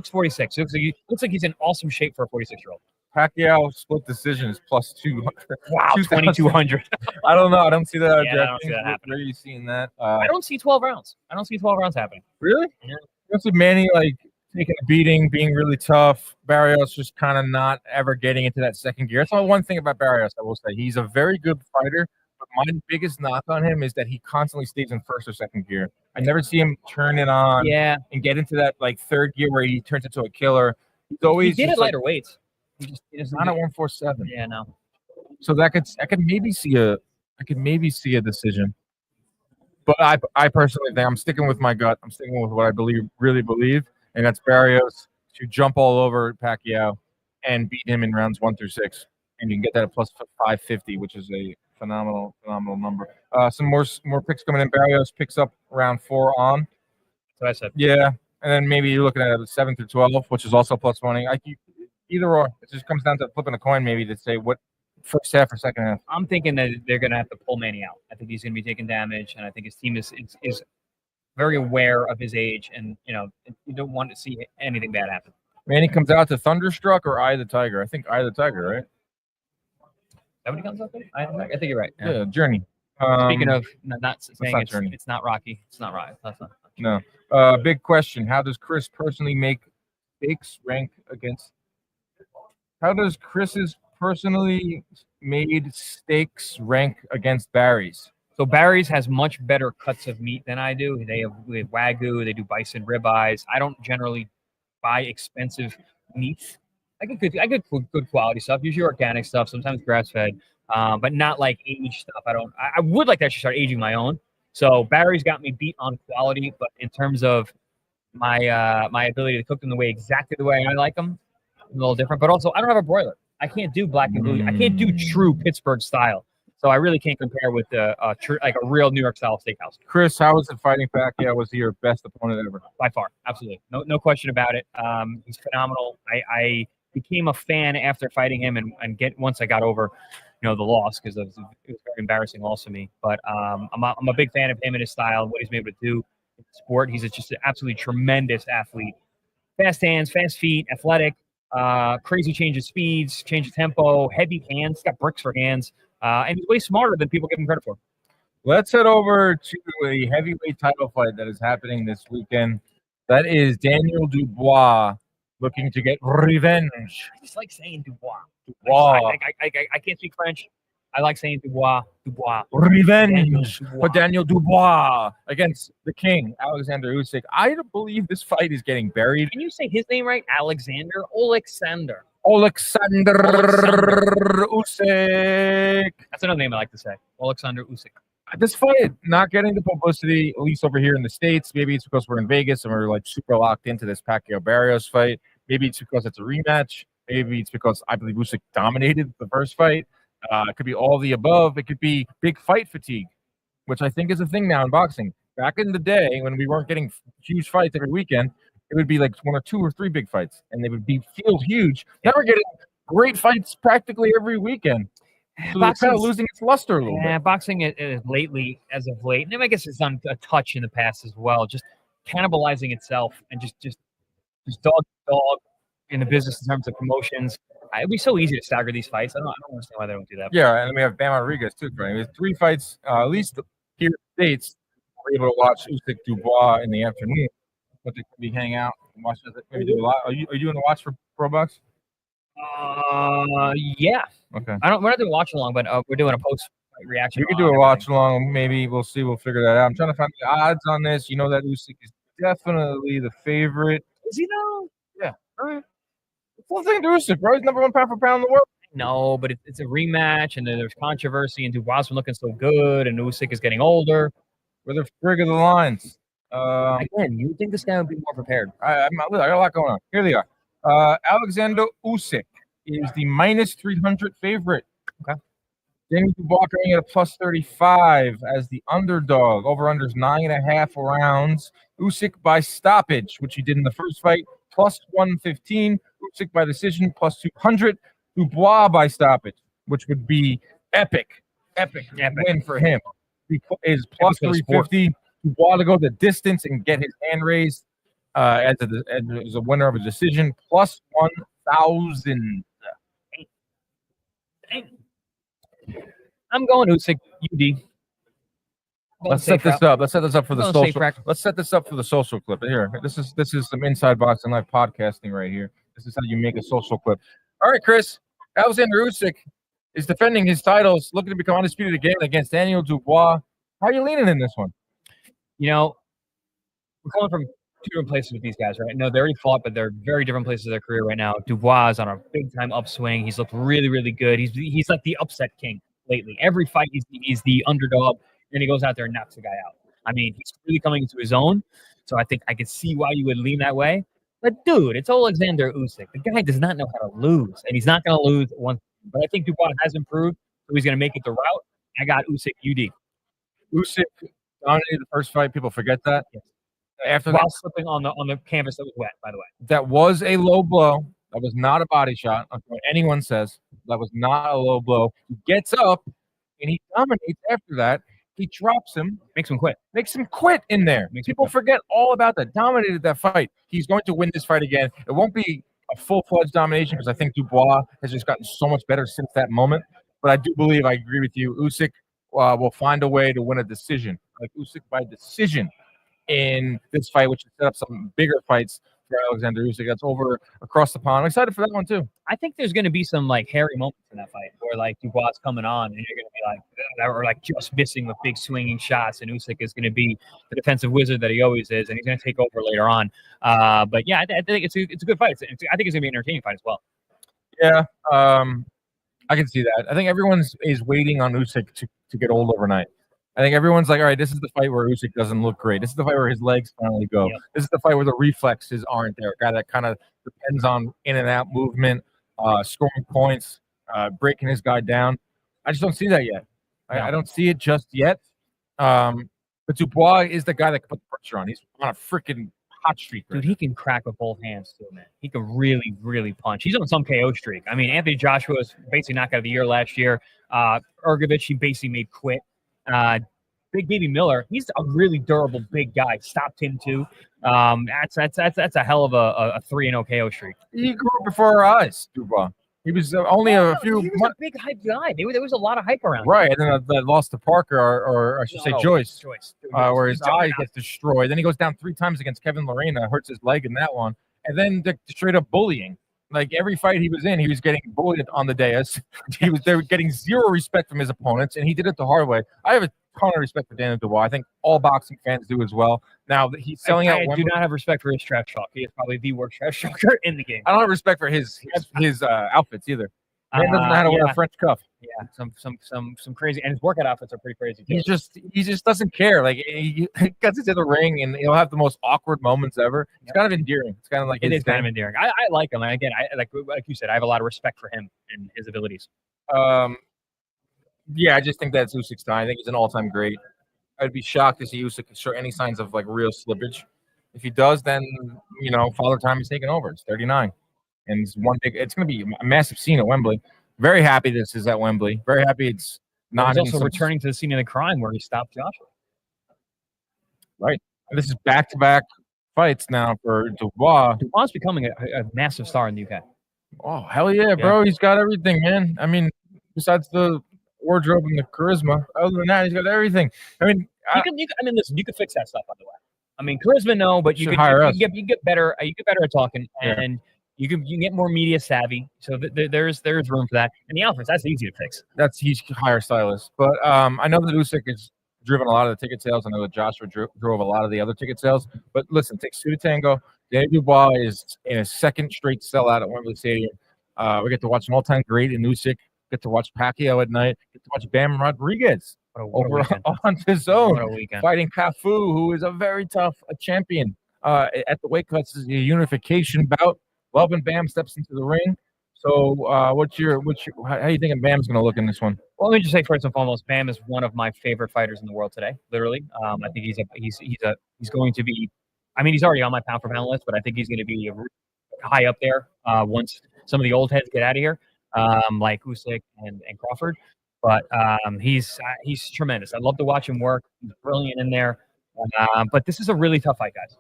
46. He looks like he's in awesome shape for a 46-year-old. Pacquiao split decision is plus 200. Wow, 2,200. I don't know. I don't see that. Yeah, I don't see that happening. Where are you seeing that? I don't see 12 rounds. I don't see 12 rounds happening. Really? Yeah. That's what Manny taking a beating, being really tough. Barrios just kind of not ever getting into that second gear. That's only one thing about Barrios, I will say. He's a very good fighter, but my biggest knock on him is that he constantly stays in first or second gear. I never see him turn it on and get into that third gear where he turns into a killer. He's always did it lighter weights. He not at 147. Yeah, no. So I could maybe see a decision. But I personally think I'm sticking with my gut. I'm sticking with what I really believe. And that's Barrios to jump all over Pacquiao and beat him in rounds 1 through 6. And you can get that at plus 550, which is a phenomenal number. Some more picks coming in. Barrios picks up round 4 on. That's what I said. Yeah. And then maybe you're looking at 7 through 12, which is also plus money. Either or. It just comes down to flipping a coin maybe to say what first half or second half. I'm thinking that they're going to have to pull Manny out. I think he's going to be taking damage, and I think his team is very aware of his age, and you don't want to see anything bad happen. Manny comes out to Thunderstruck or Eye of the Tiger. I think Eye of the Tiger, right? Is that what he comes out there? I think you're right. Yeah, Journey. Speaking of not saying it's not Rocky. It's not Rocky. That's not. No. Big question. How does Chris personally make stakes rank against? How does Chris's personally made steaks rank against Barry's? So Barry's has much better cuts of meat than I do. They have Wagyu. They do bison ribeyes. I don't generally buy expensive meat. I get good quality stuff. Usually organic stuff. Sometimes grass fed, but not like aged stuff. I would like to actually start aging my own. So Barry's got me beat on quality, but in terms of my my ability to cook them exactly the way I like them, a little different. But also, I don't have a broiler. I can't do black and blue. I can't do true Pittsburgh style. So I really can't compare with a real New York style steakhouse. Chris, how was it fighting Pacquiao? Was he your best opponent ever? By far, absolutely, no question about it. He's phenomenal. I became a fan after fighting him, and once I got over, the loss, because it was a very embarrassing loss to me. But I'm a big fan of him and his style, what he's been able to do in the sport. He's just an absolutely tremendous athlete. Fast hands, fast feet, athletic, crazy change of speeds, change of tempo, heavy hands. He's got bricks for hands. And he's way smarter than people give him credit for. Let's head over to a heavyweight title fight that is happening this weekend. That is Daniel Dubois looking to get revenge. I just like saying Dubois. I can't speak French. I like saying Dubois. Revenge for Daniel Dubois against the king, Alexander Usyk. I believe this fight is getting buried. Can you say his name right? Alexander Usyk. That's another name I like to say. Alexander Usyk. This fight not getting the publicity, at least over here in the States. Maybe it's because we're in Vegas and we're super locked into this Pacquiao Barrios fight. Maybe it's because it's a rematch. Maybe it's because I believe Usyk dominated the first fight. It could be all the above. It could be big fight fatigue, which I think is a thing now in boxing. Back in the day when we weren't getting huge fights every weekend, it would be like 1 or 2 or 3 big fights, and they would feel huge. Now we're getting great fights practically every weekend. So it's kind of losing its luster a little bit. Yeah, boxing is as of late, and I guess it's done a touch in the past as well, just cannibalizing itself and just dog in the business in terms of promotions. It'd be so easy to stagger these fights. I don't understand why they don't do that. Yeah, and we have Bam Rodriguez too. Right? We have 3 fights, at least here in the States. We're able to watch Usyk Dubois in the afternoon, but they could be hang out and watch it. Maybe do a lot. Are you doing a watch for Pro Bucks? Yeah. Okay. We're not doing watch along, but we're doing a post reaction. We could do a watch along. Maybe we'll see. We'll figure that out. I'm trying to find the odds on this. You know that Usyk is definitely the favorite. Is he though? Yeah. All right. Well, thing to Usyk, bro. He's number 1 pound for pound in the world. No, but it's a rematch, and then there's controversy, and Dubois been looking so good, and Usyk is getting older. Where the frig are the lines? Again, you would think this guy would be more prepared. I got a lot going on. Here they are. Alexander Usyk is the minus 300 favorite. Okay. Danny Dubois coming at a plus 35 as the underdog. Over-unders 9.5 rounds. Usyk by stoppage, which he did in the first fight, plus 115. Usyk by decision, plus 200. Dubois by stoppage, which would be epic win for him. He is plus 350. Dubois to go the distance and get his hand raised as a winner of a decision, plus 1,000. I'm going Usyk UD. Let's set this up. Let's set this up for the social. Let's set this up for the social clip. Here, this is some Inside Boxing Live podcasting right here. This is how you make a social clip. All right, Chris. Alexander Usyk is defending his titles, looking to become undisputed again against Daniel Dubois. How are you leaning in this one? You know, we're coming from 2 different places with these guys, right? No, they already fought, but they're very different places of their career right now. Dubois is on a big-time upswing. He's looked really, really good. He's like the upset king lately. Every fight, he's the underdog, and he goes out there and knocks the guy out. I mean, he's really coming into his own, so I think I can see why you would lean that way. But, dude, it's Alexander Usyk. The guy does not know how to lose, and he's not going to lose once. But I think Dubois has improved, so he's going to make it the route. I got Usyk UD. Usyk dominated the first fight. People forget that. Yes. After While that, slipping on the canvas that was wet, by the way. that was a low blow. That was not a body shot. What anyone says, that was not a low blow. He gets up, and he dominates after that. He drops him. Makes him quit. Makes him quit in there. People forget all about that. Dominated that fight. He's going to win this fight again. It won't be a full-fledged domination because I think Dubois has just gotten so much better since that moment. But I do believe, I agree with you, Usyk will find a way to win a decision. Like Usyk by decision in this fight, which will set up some bigger fights for Alexander Usyk. That's over across the pond. I'm excited for that one too. I think there's going to be some like hairy moments in that fight where like Dubois coming on and you're going to be like, or like just missing with big swinging shots, and Usyk is going to be the defensive wizard that he always is, and he's going to take over later on. But yeah, I think it's a good fight. I think it's going to be an entertaining fight as well. Yeah, I can see that. I think everyone is waiting on Usyk to get old overnight. I think everyone's like, all right, this is the fight where Usyk doesn't look great. This is the fight where his legs finally go. Yep. This is the fight where the reflexes aren't there. A guy that kind of depends on in and out movement, scoring points, breaking his guy down. I just don't see that yet. I don't see it just yet. But Dubois is the guy that can put the pressure on. He's on a freaking hot streak. Dude, he can crack with both hands too, man. He can really, really punch. He's on some KO streak. I mean, Anthony Joshua was basically knockout of the year last year. Ergovich, he basically made quit. Big Baby Miller, he's a really durable big guy. Stopped him too. That's a hell of a 3-0 KO streak. He grew up before our eyes, Dubois. He was only a few. He was a big hype guy. There was a lot of hype around him. Right, and then that lost to Parker, or I should say Joyce. Where his eye gets destroyed. Then he goes down 3 times against Kevin Lorena, hurts his leg in that one, and then the straight up bullying. Like every fight he was in, he was getting bullied on the dais. They were getting zero respect from his opponents, and he did it the hard way. I have a ton of respect for Daniel Dubois. I think all boxing fans do as well. Now that he's selling out, I do not have respect for his trash talk. He is probably the worst trash talker in the game. I don't have respect for his outfits either. Man doesn't know how to wear a French cuff. Yeah, some crazy, and his workout outfits are pretty crazy too. He just doesn't care. Like he gets into the ring and he'll have the most awkward moments ever. It's kind of endearing. It's kind of like it is kind of endearing. I like him. And again, I like you said, I have a lot of respect for him and his abilities. Yeah, I just think that's Usyk's time. I think he's an all-time great. I'd be shocked to see Usyk show any signs of like real slippage. If he does, then Father Time is taking over. It's 39. And it's going to be a massive scene at Wembley. Very happy this is at Wembley. Very happy it's not. He's also returning to the scene of the crime where he stopped Joshua. Right. And this is back-to-back fights now for Dubois. Dubois is becoming a massive star in the UK. Oh, hell yeah, bro. He's got everything, man. I mean, besides the wardrobe and the charisma, other than that, he's got everything. I mean, listen, you can fix that stuff, by the way. I mean, charisma, no, but you get better. You get better at talking, and You can get more media savvy, so there's room for that. And the outfits, that's easy to fix. He's higher stylist, but I know that Usyk has driven a lot of the ticket sales. I know that Joshua drove a lot of the other ticket sales. But listen, takes two to tango. Danny Dubois is in a second straight sellout at Wembley Stadium. We get to watch an all-time great in Usyk. Get to watch Pacquiao at night. Get to watch Bam Rodriguez over on DAZN fighting Cafu, who is a very tough champion at the weight cuts. Is a unification bout. Love and Bam steps into the ring. So, how you thinking Bam's going to look in this one? Well, let me just say first and foremost, Bam is one of my favorite fighters in the world today. Literally, I think he's going to be. I mean, he's already on my pound for pound list, but I think he's going to be high up there once some of the old heads get out of here, like Usyk and Crawford. But he's tremendous. I love to watch him work. He's brilliant in there. But this is a really tough fight, guys.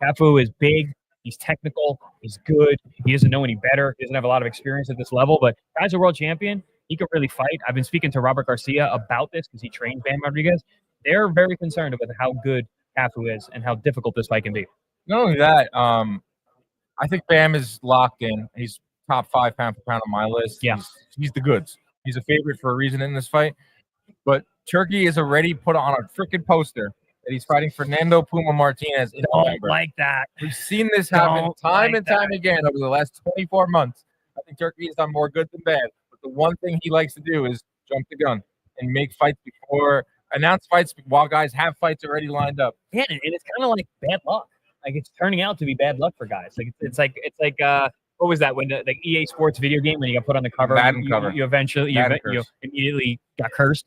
Cafu is big. He's technical. He's good. He doesn't know any better. He doesn't have a lot of experience at this level. But guy's a world champion. He can really fight. I've been speaking to Robert Garcia about this because he trained Bam Rodriguez. They're very concerned about how good Cafu is and how difficult this fight can be. Not only that, I think Bam is locked in. He's top 5 pound for pound on my list. Yeah. He's the goods. He's a favorite for a reason in this fight. But Turkey is already put on a freaking poster that he's fighting Fernando Puma Martinez in November. Like that. We've seen this happen time and time again over the last 24 months. I think Turkey has done more good than bad. But the one thing he likes to do is jump the gun and make fights announce fights while guys have fights already lined up. Yeah, and it's kind of like bad luck. Like it's turning out to be bad luck for guys. Like it's like what was that when the EA Sports video game when you got put on the cover? Madden cover. You immediately got cursed.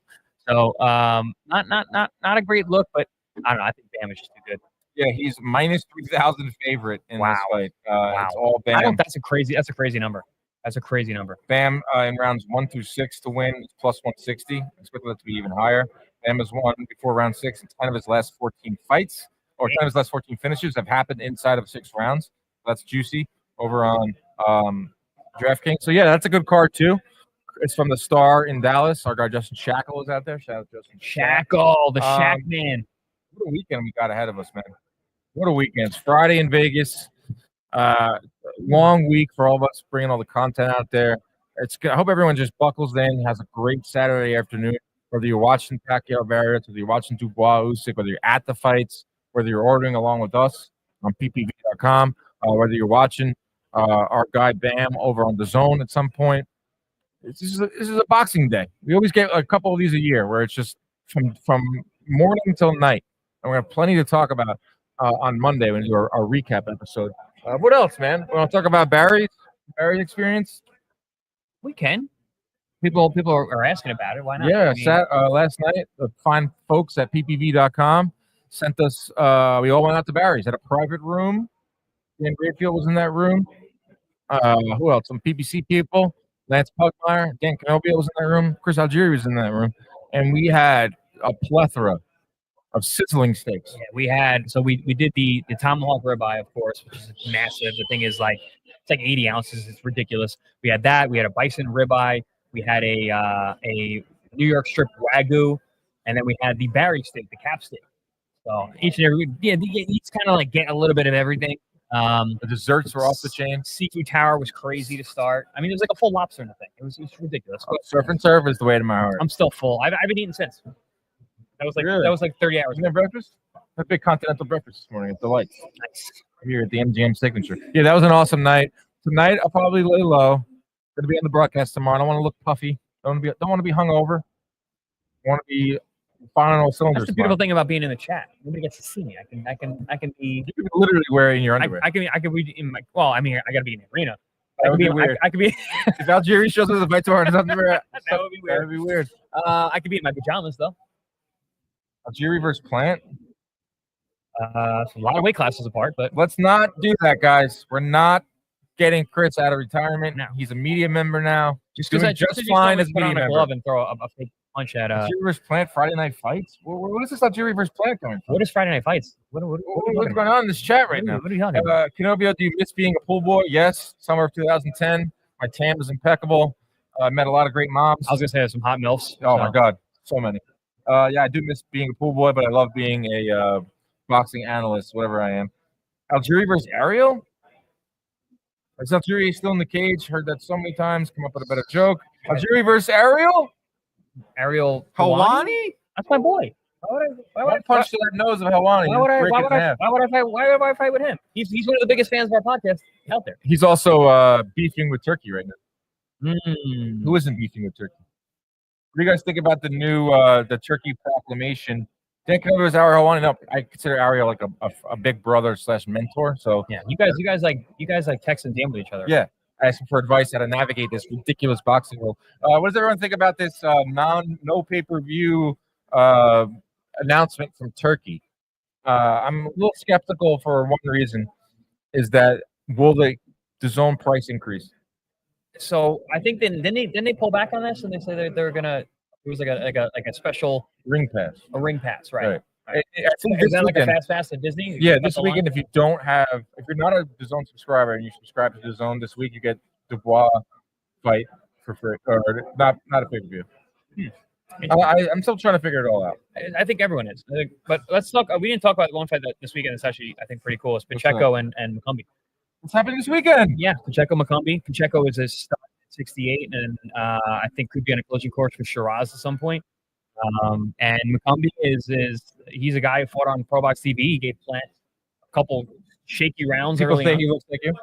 So not a great look, but I don't know. I think Bam is just too good. Yeah, he's minus 3,000 favorite in this fight. It's all Bam. That's a crazy number. That's a crazy number. Bam in rounds 1 through 6 to win is plus 160. I expect that to be even higher. Bam has won before round 6 in 10 of his last 14 fights, or 10 of his last 14 finishes have happened inside of 6 rounds. That's juicy over on DraftKings. So yeah, that's a good card too. It's from the Star in Dallas. Our guy Justin Shackle is out there. Shout out Justin Shackle, the Shack man. What a weekend we got ahead of us, man. What a weekend. It's Friday in Vegas. Long week for all of us, bringing all the content out there. It's good. I hope everyone just buckles in, has a great Saturday afternoon. Whether you're watching Pacquiao Barrios, whether you're watching Dubois, Usyk, whether you're at the fights, whether you're ordering along with us on ppv.com, whether you're watching our guy Bam over on DAZN at some point. This is a boxing day. We always get a couple of these a year where it's just from morning until night. And we have plenty to talk about on Monday when we do our recap episode. What else, man? We want to talk about Barry's experience? We can. People are asking about it. Why not? Yeah, last night, the fine folks at ppv.com sent us, we all went out to Barry's at a private room. Dan Grayfield was in that room. Who else? Some PPC people. Lance Pugmire, Dan Canobio was in that room. Chris Algieri was in that room. And we had a plethora of sizzling steaks. Yeah, we had, so we did the tomahawk ribeye, of course, which is massive. The thing is it's like 80 ounces. It's ridiculous. We had that. We had a bison ribeye. We had a New York strip wagyu, and then we had the Barry steak, the cap steak. So each kind of like get a little bit of everything. The desserts were off the chain. Seafood tower was crazy to start. I mean, it was like a full lobster in the thing. It was ridiculous. Surf and serve is the way to my heart. I'm still full. I've been eating since. That was like 30 hours. You had breakfast? A big continental breakfast this morning at Delights. Nice. Here at the MGM Signature. Yeah, that was an awesome night. Tonight I'll probably lay low. Going to be on the broadcast tomorrow. I don't want to look puffy. Don't want to be hungover. I want to be firing all cylinders. That's the beautiful thing about being in the chat. Nobody gets to see me. I can be. You can literally wear it in your underwear. I can be in my. Well, I mean, I got to be in the arena. That would be weird. I could be. If Algieri shows up at the fight tomorrow, that would be weird. That would be weird. I could be in my pajamas though. Algieri versus Plant. A lot of weight classes apart, but let's not do that, guys. We're not getting Chris out of retirement. No. He's a media member now. Just fine as put on a glove and throw a fake punch at Algieri versus Plant Friday Night Fights. What is this Algieri versus Plant going for? What is Friday Night Fights? What's going on in this chat right now? What are you talking about? Canobio, do you miss being a pool boy? Yes. Summer of 2010. My tan was impeccable. I met a lot of great moms. I was gonna say some hot milfs. Oh my God, so many. Yeah, I do miss being a pool boy, but I love being a boxing analyst, whatever I am. Algieri versus Ariel? Salceto is still in the cage. Heard that so many times. Come up with a better joke. Algieri versus Ariel. Ariel Helwani? That's my boy. Why would I punch to that nose of Helwani. Why would I fight with him? He's one of the biggest fans of our podcast out there. He's also beefing with Turkey right now. Mm. Who isn't beefing with Turkey? What do you guys think about the new the Turkey proclamation? Think of it as Ariel Helwani. No, I consider Ariel like a big brother / mentor. So yeah, you guys like text and DM with each other. Yeah. I asked him for advice how to navigate this ridiculous boxing rule. What does everyone think about this no pay-per-view announcement from Turkey? I'm a little skeptical for one reason, is that will the zone price increase? So I think then they pull back on this and they say they're gonna. It was like a special ring pass. A ring pass, right? I think Is that like a fast pass at Disney? Yeah, this weekend, if you're not a DAZN subscriber and you subscribe to DAZN this week, you get Dubois fight for free, or not a pay-per-view. I'm still trying to figure it all out. I think everyone is. But let's talk. We didn't talk about one fight this weekend. It's actually, I think, pretty cool. It's Pacheco and Macombi. What's happening this weekend? Yeah, Pacheco Macombi. Pacheco is a star at 68, and I think could be on a collision course with Shiraz at some point. And Macombi he's a guy who fought on Pro Box TV. He gave Plant a couple shaky rounds. People early say on. he looks like you.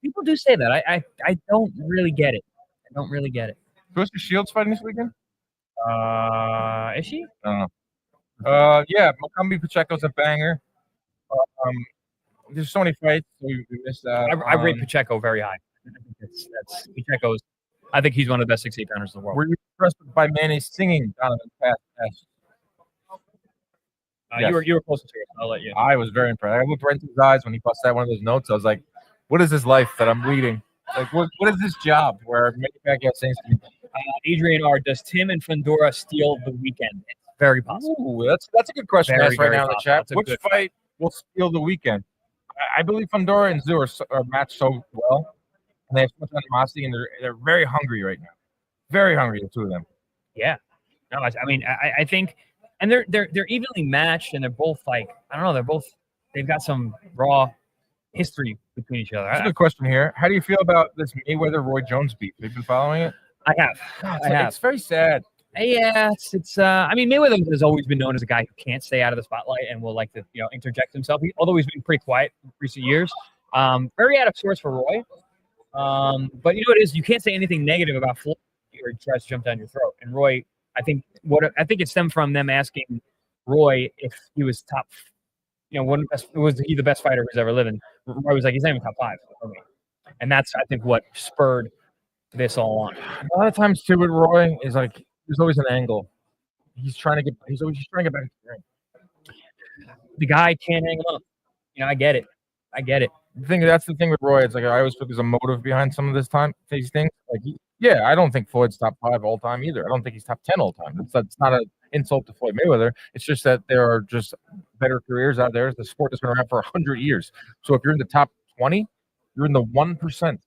People do say that. I don't really get it. Who's the Shields fighting this weekend? Is she? I don't know. Yeah, Macombi Pacheco's a banger. There's so many fights, so we missed that. I rate Pacheco very high. That's Pacheco's. I think he's one of the best 68 pounders in the world. Were you impressed by Manny singing Donovan Pass? Yes. You were closer to it. I'll let you. I was very impressed. I looked right into his eyes when he busted out one of those notes. I was like, "What is this life that I'm leading? Like, what is this job where Manny Pacquiao sings to me?" Adrian R. Does Tim and Fundora steal the weekend? It's very possible. Ooh, that's a good question to ask right now in the chat. Which fight will steal the weekend? I believe Fundora and Tszyu are matched so well, and they have so much animosity, and they're very hungry right now. Very hungry, the two of them. Yeah. No, I mean, I think, and they're evenly matched, and they're both like, I don't know, they've got some raw history between each other. That's a good question here. How do you feel about this Mayweather-Roy Jones beef? Have you been following it? I have. It's very sad. Yeah, it's. I mean, Mayweather has always been known as a guy who can't stay out of the spotlight and will like to, interject himself. Although he's been pretty quiet in recent years. Very out of sorts for Roy. But you know what it is? You can't say anything negative about Floyd or he tries to jump down your throat. And Roy, I think it stemmed from them asking Roy if he was top. Was he the best fighter who's ever lived? And Roy was like, he's not even top 5 for me. And that's, I think, what spurred this all on. A lot of times too with Roy is like there's always an angle. He's trying to get back to the ring. The guy can't hang him up. I get it. That's the thing with Roy. It's like I always feel there's a motive behind some of these things. Like I don't think Floyd's top 5 all time either. I don't think he's top 10 all time. That's not an insult to Floyd Mayweather. It's just that there are just better careers out there. The sport has been around for 100 years. So if you're in the top 20, you're in the 1%.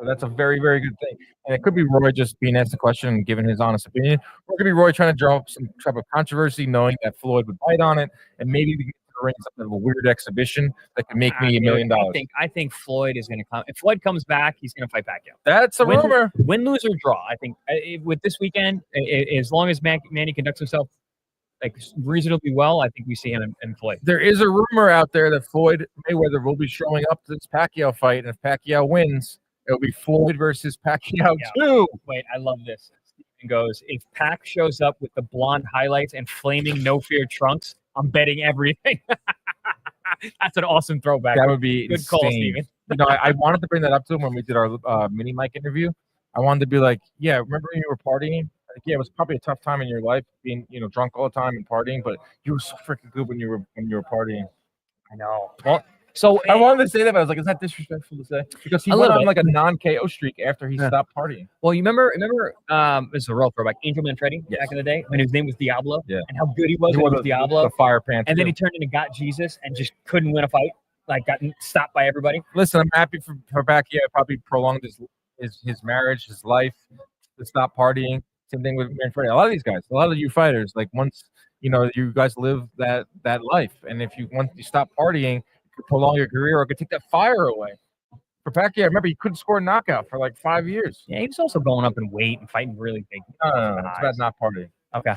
So that's a very, very good thing. And it could be Roy just being asked the question and giving his honest opinion. Or it could be Roy trying to draw up some type of controversy, knowing that Floyd would bite on it, and maybe we get to the ring something of a weird exhibition that could make me $1 million. I think Floyd is going to come. If Floyd comes back, he's going to fight Pacquiao. That's a rumor. Win, lose, or draw. I think with this weekend, as long as Manny conducts himself reasonably well, I think we see him in Floyd. There is a rumor out there that Floyd Mayweather will be showing up to this Pacquiao fight, and if Pacquiao wins, it'll be Floyd versus Pacquiao 2. Wait, I love this. Stephen goes, if Pac shows up with the blonde highlights and flaming no fear trunks, I'm betting everything. That's an awesome throwback. That would be good insane. Call, Stephen. I wanted to bring that up to him when we did our mini mic interview. I wanted to be like, yeah, remember when you were partying? Like, yeah, it was probably a tough time in your life, being drunk all the time and partying, but you were so freaking good when you were partying. I know. Well, so I wanted to say that, but I was like, is that disrespectful to say? Because he went on like a non-KO streak after he stopped partying. Well, you remember this is a real throwback, Angel Manfredi back in the day when his name was Diablo, and how good he was when he was Diablo. The fire pants. And then he turned into Got Jesus and just couldn't win a fight, like got stopped by everybody. Listen, I'm happy for Pacquiao. Probably prolonged his marriage, his life, to stop partying. Same thing with Manfredi. A lot of these guys, a lot of you fighters, like once you guys live that life, and once you stop partying, prolong your career or could take that fire away. For Pacquiao, I remember he couldn't score a knockout for like 5 years. Yeah, he was also going up in weight and fighting really big. No, it's about not partying. Okay.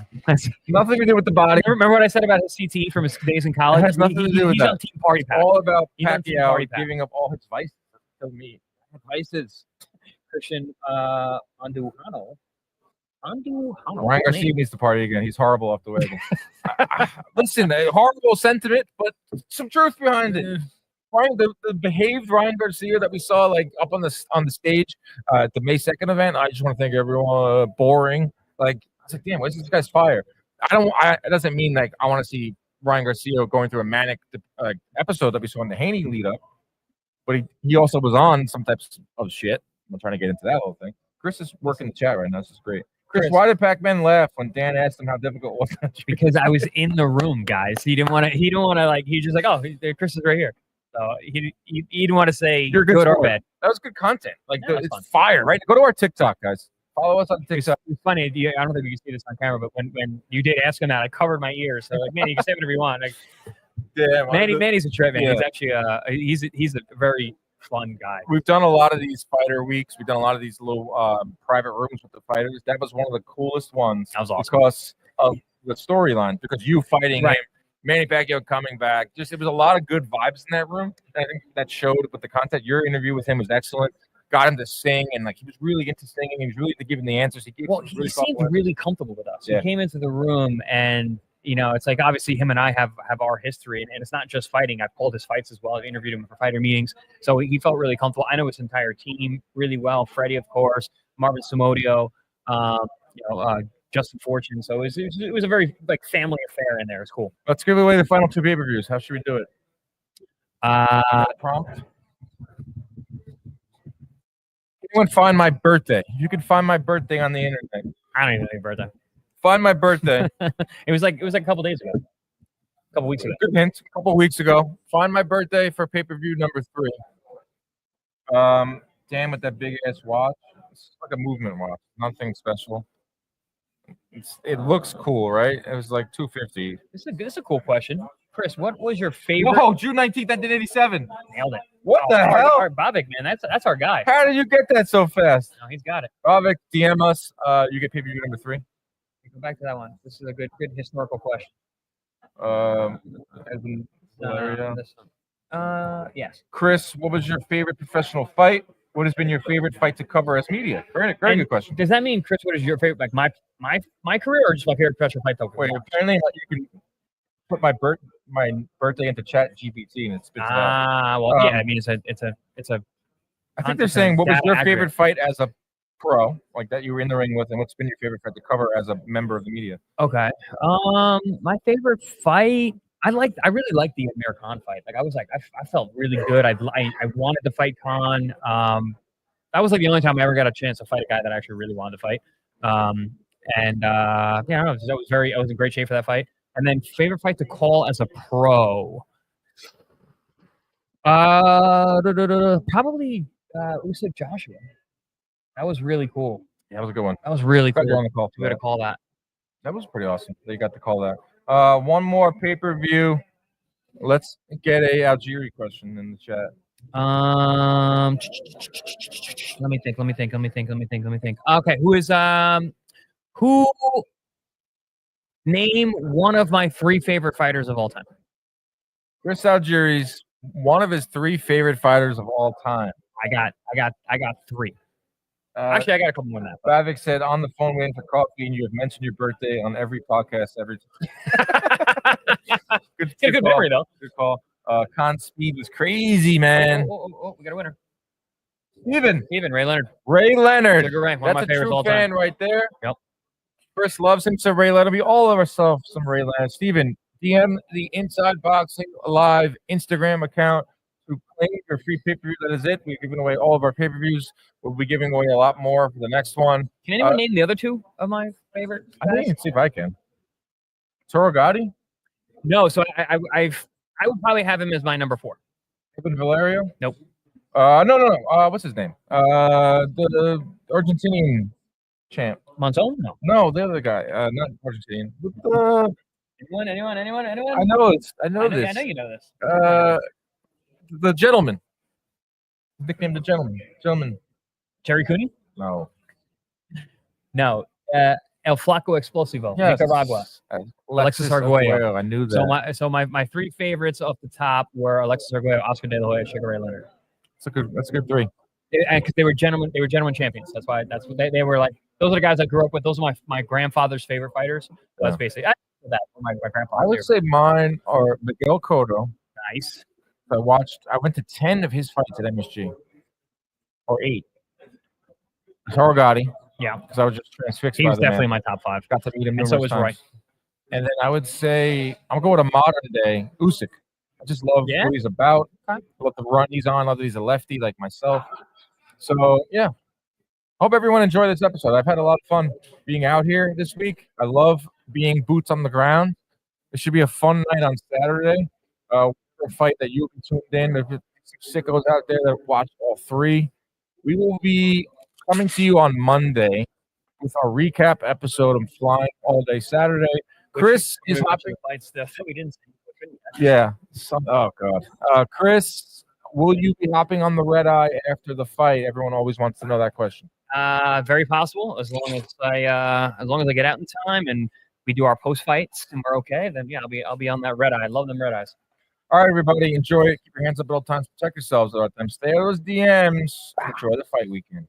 Nothing to do with the body. Remember what I said about his CTE from his days in college? It has nothing to do with he's that. on Team Party It's Pack. all about He's on Team Pacquiao Party Pack. giving up all his vices. To me, vices. Christian Anduhano. Ryan Garcia needs to party again. He's horrible off the wagon. Listen, a horrible sentiment, but some truth behind it. The behaved Ryan Garcia that we saw like up on the stage at the May 2nd event. I just want to thank everyone. Boring. Like I was like, damn, where's this guy's fire? It doesn't mean like I want to see Ryan Garcia going through a manic episode that we saw in the Haney lead up, but he also was on some types of shit. I'm not trying to get into that whole thing. Chris is working the chat right now. This is great. Chris, why did Pac-Man laugh when Dan asked him how difficult it was? Because I was in the room, guys. He didn't want to. Like he just like, oh, Chris is right here. So he didn't want to say you're good or bad. That was good content. Like it's fun. fire, right? Go to our TikTok, guys. Follow us on TikTok. It's funny. I don't think you can see this on camera, but when you did ask him that, I covered my ears. So like, man, you can say whatever you want. Like, yeah, Manny's a trip, man. Yeah. He's actually he's a very fun guy. We've done a lot of these fighter weeks. We've done a lot of these little private rooms with the fighters. That was one of the coolest ones. That was awesome. Because of the storyline. Because you fighting right. him, Manny Pacquiao coming back. It was a lot of good vibes in that room. And I think that showed with the content. Your interview with him was excellent. Got him to sing, and like he was really into singing. He was really into giving the answers. He seemed really comfortable with us. Yeah. He came into the room, and it's like obviously him and I have our history, and it's not just fighting. I've called his fights as well. I've interviewed him for fighter meetings, so he felt really comfortable. I know his entire team really well. Freddie, of course, Marvin Somodio, Justin Fortune. So it was a very like family affair in there. It's cool. Let's give away the final 2 pay-per-views. How should we do it? Prompt. Anyone find my birthday? You can find my birthday on the internet. I don't even know your birthday. Find my birthday. It was like a couple days ago. A couple weeks ago. Good hint. A couple weeks ago. Find my birthday for pay-per-view number 3. Dan with that big ass watch. It's like a movement watch. Nothing special. It looks cool, right? It was like $250. This is a cool question. Chris, what was your favorite? Whoa, June 19th, 1987. Nailed it. What the hell? Bobik, man, that's our guy. How did you get that so fast? No, he's got it. Bobik, DM us. You get pay-per-view number 3. Go back to that one. This is a good historical question. Yes. Chris, what was your favorite professional fight? What has been your favorite fight to cover as media? Very good question. Does that mean, Chris, what is your favorite, like my career, or just my favorite professional fight? Wait, apparently you can put my birthday into Chat GPT and it spits it out. Well, yeah. I mean, it's a. I think they're saying, what was your favorite fight as a pro, like that you were in the ring with, and what's been your favorite fight to cover as a member of the media? Okay. My favorite fight. I really liked the Amir Khan fight. Like I felt really good. I wanted to fight Khan. That was like the only time I ever got a chance to fight a guy that I actually really wanted to fight. I don't know. I was in great shape for that fight. And then favorite fight to call as a pro. Probably Usyk Joshua. That was really cool. Yeah, that was a good one. That was really cool. On the call. You got to call that. That was pretty awesome. That you got to call that. One more pay-per-view. Let's get a Algeria question in the chat. Let me think. Okay, who name one of my 3 favorite fighters of all time? Chris Algieri's one of his 3 favorite fighters of all time. I got 3. Actually, I got a couple more than that. Bavik said, on the phone waiting for coffee, and you have mentioned your birthday on every podcast every time. good memory, though. Good call. Khan speed was crazy, man. Oh, we got a winner. Steven, Ray Leonard. Ray Leonard. Sugar Ray, one That's of my a favorites true all fan time. right there. Yep. Chris loves him, so Ray Leonard. We all love ourselves some Ray Leonard. Steven, DM the Inside Boxing Live Instagram account to claim your free pay-per-view. That is it. We're giving away all of our pay-per-views. We'll be giving away a lot more for the next one. Can anyone name the other 2 of my favorite guys? I think I can see if I can. Toro Gotti? No, so I would probably have him as my number 4. Kevin Valerio? Nope. No. What's his name? The Argentinian champ. Monzon? No, the other guy. Not Argentinian. Anyone? I know this. I know you know this. The gentleman. nicknamed the gentleman? Gentleman. Terry Cooney? No. No. El Flaco Explosivo, Yes. Nicaragua. Alexis Arguello. I knew that. So my three favorites off the top were Alexis Arguello, Oscar De La Hoya, Sugar Ray Leonard. That's a good three. And because they were genuine champions. That's what they were like. Those are the guys I grew up with. Those are my grandfather's favorite fighters. That's basically that. My grandfather. I would say mine are Miguel Cotto. Nice. I went to 10 of his fights at MSG. Or 8. Torgatti. Yeah. Because I was just transfixed. He was definitely in my top 5. Got to meet him and so numerous was times. Roy. And then I would say I'm going with a modern day Usyk. I just love what he's about. I love the run he's on. I love that he's a lefty like myself. So yeah. Hope everyone enjoyed this episode. I've had a lot of fun being out here this week. I love being boots on the ground. It should be a fun night on Saturday. A fight that you'll be tuned in. There's some sickos out there that watch all 3. We will be coming to you on Monday with our recap episode. I'm flying all day Saturday. Chris is hopping. Fight stuff we didn't see. Yeah. Oh God. Chris, will you be hopping on the red eye after the fight? Everyone always wants to know that question. Very possible. As long as I get out in time and we do our post fights and we're okay, then yeah, I'll be on that red eye. I love them red eyes. All right, everybody, enjoy it. Keep your hands up at all times. Protect yourselves at all times. Stay out of those DMs. Enjoy the fight weekend.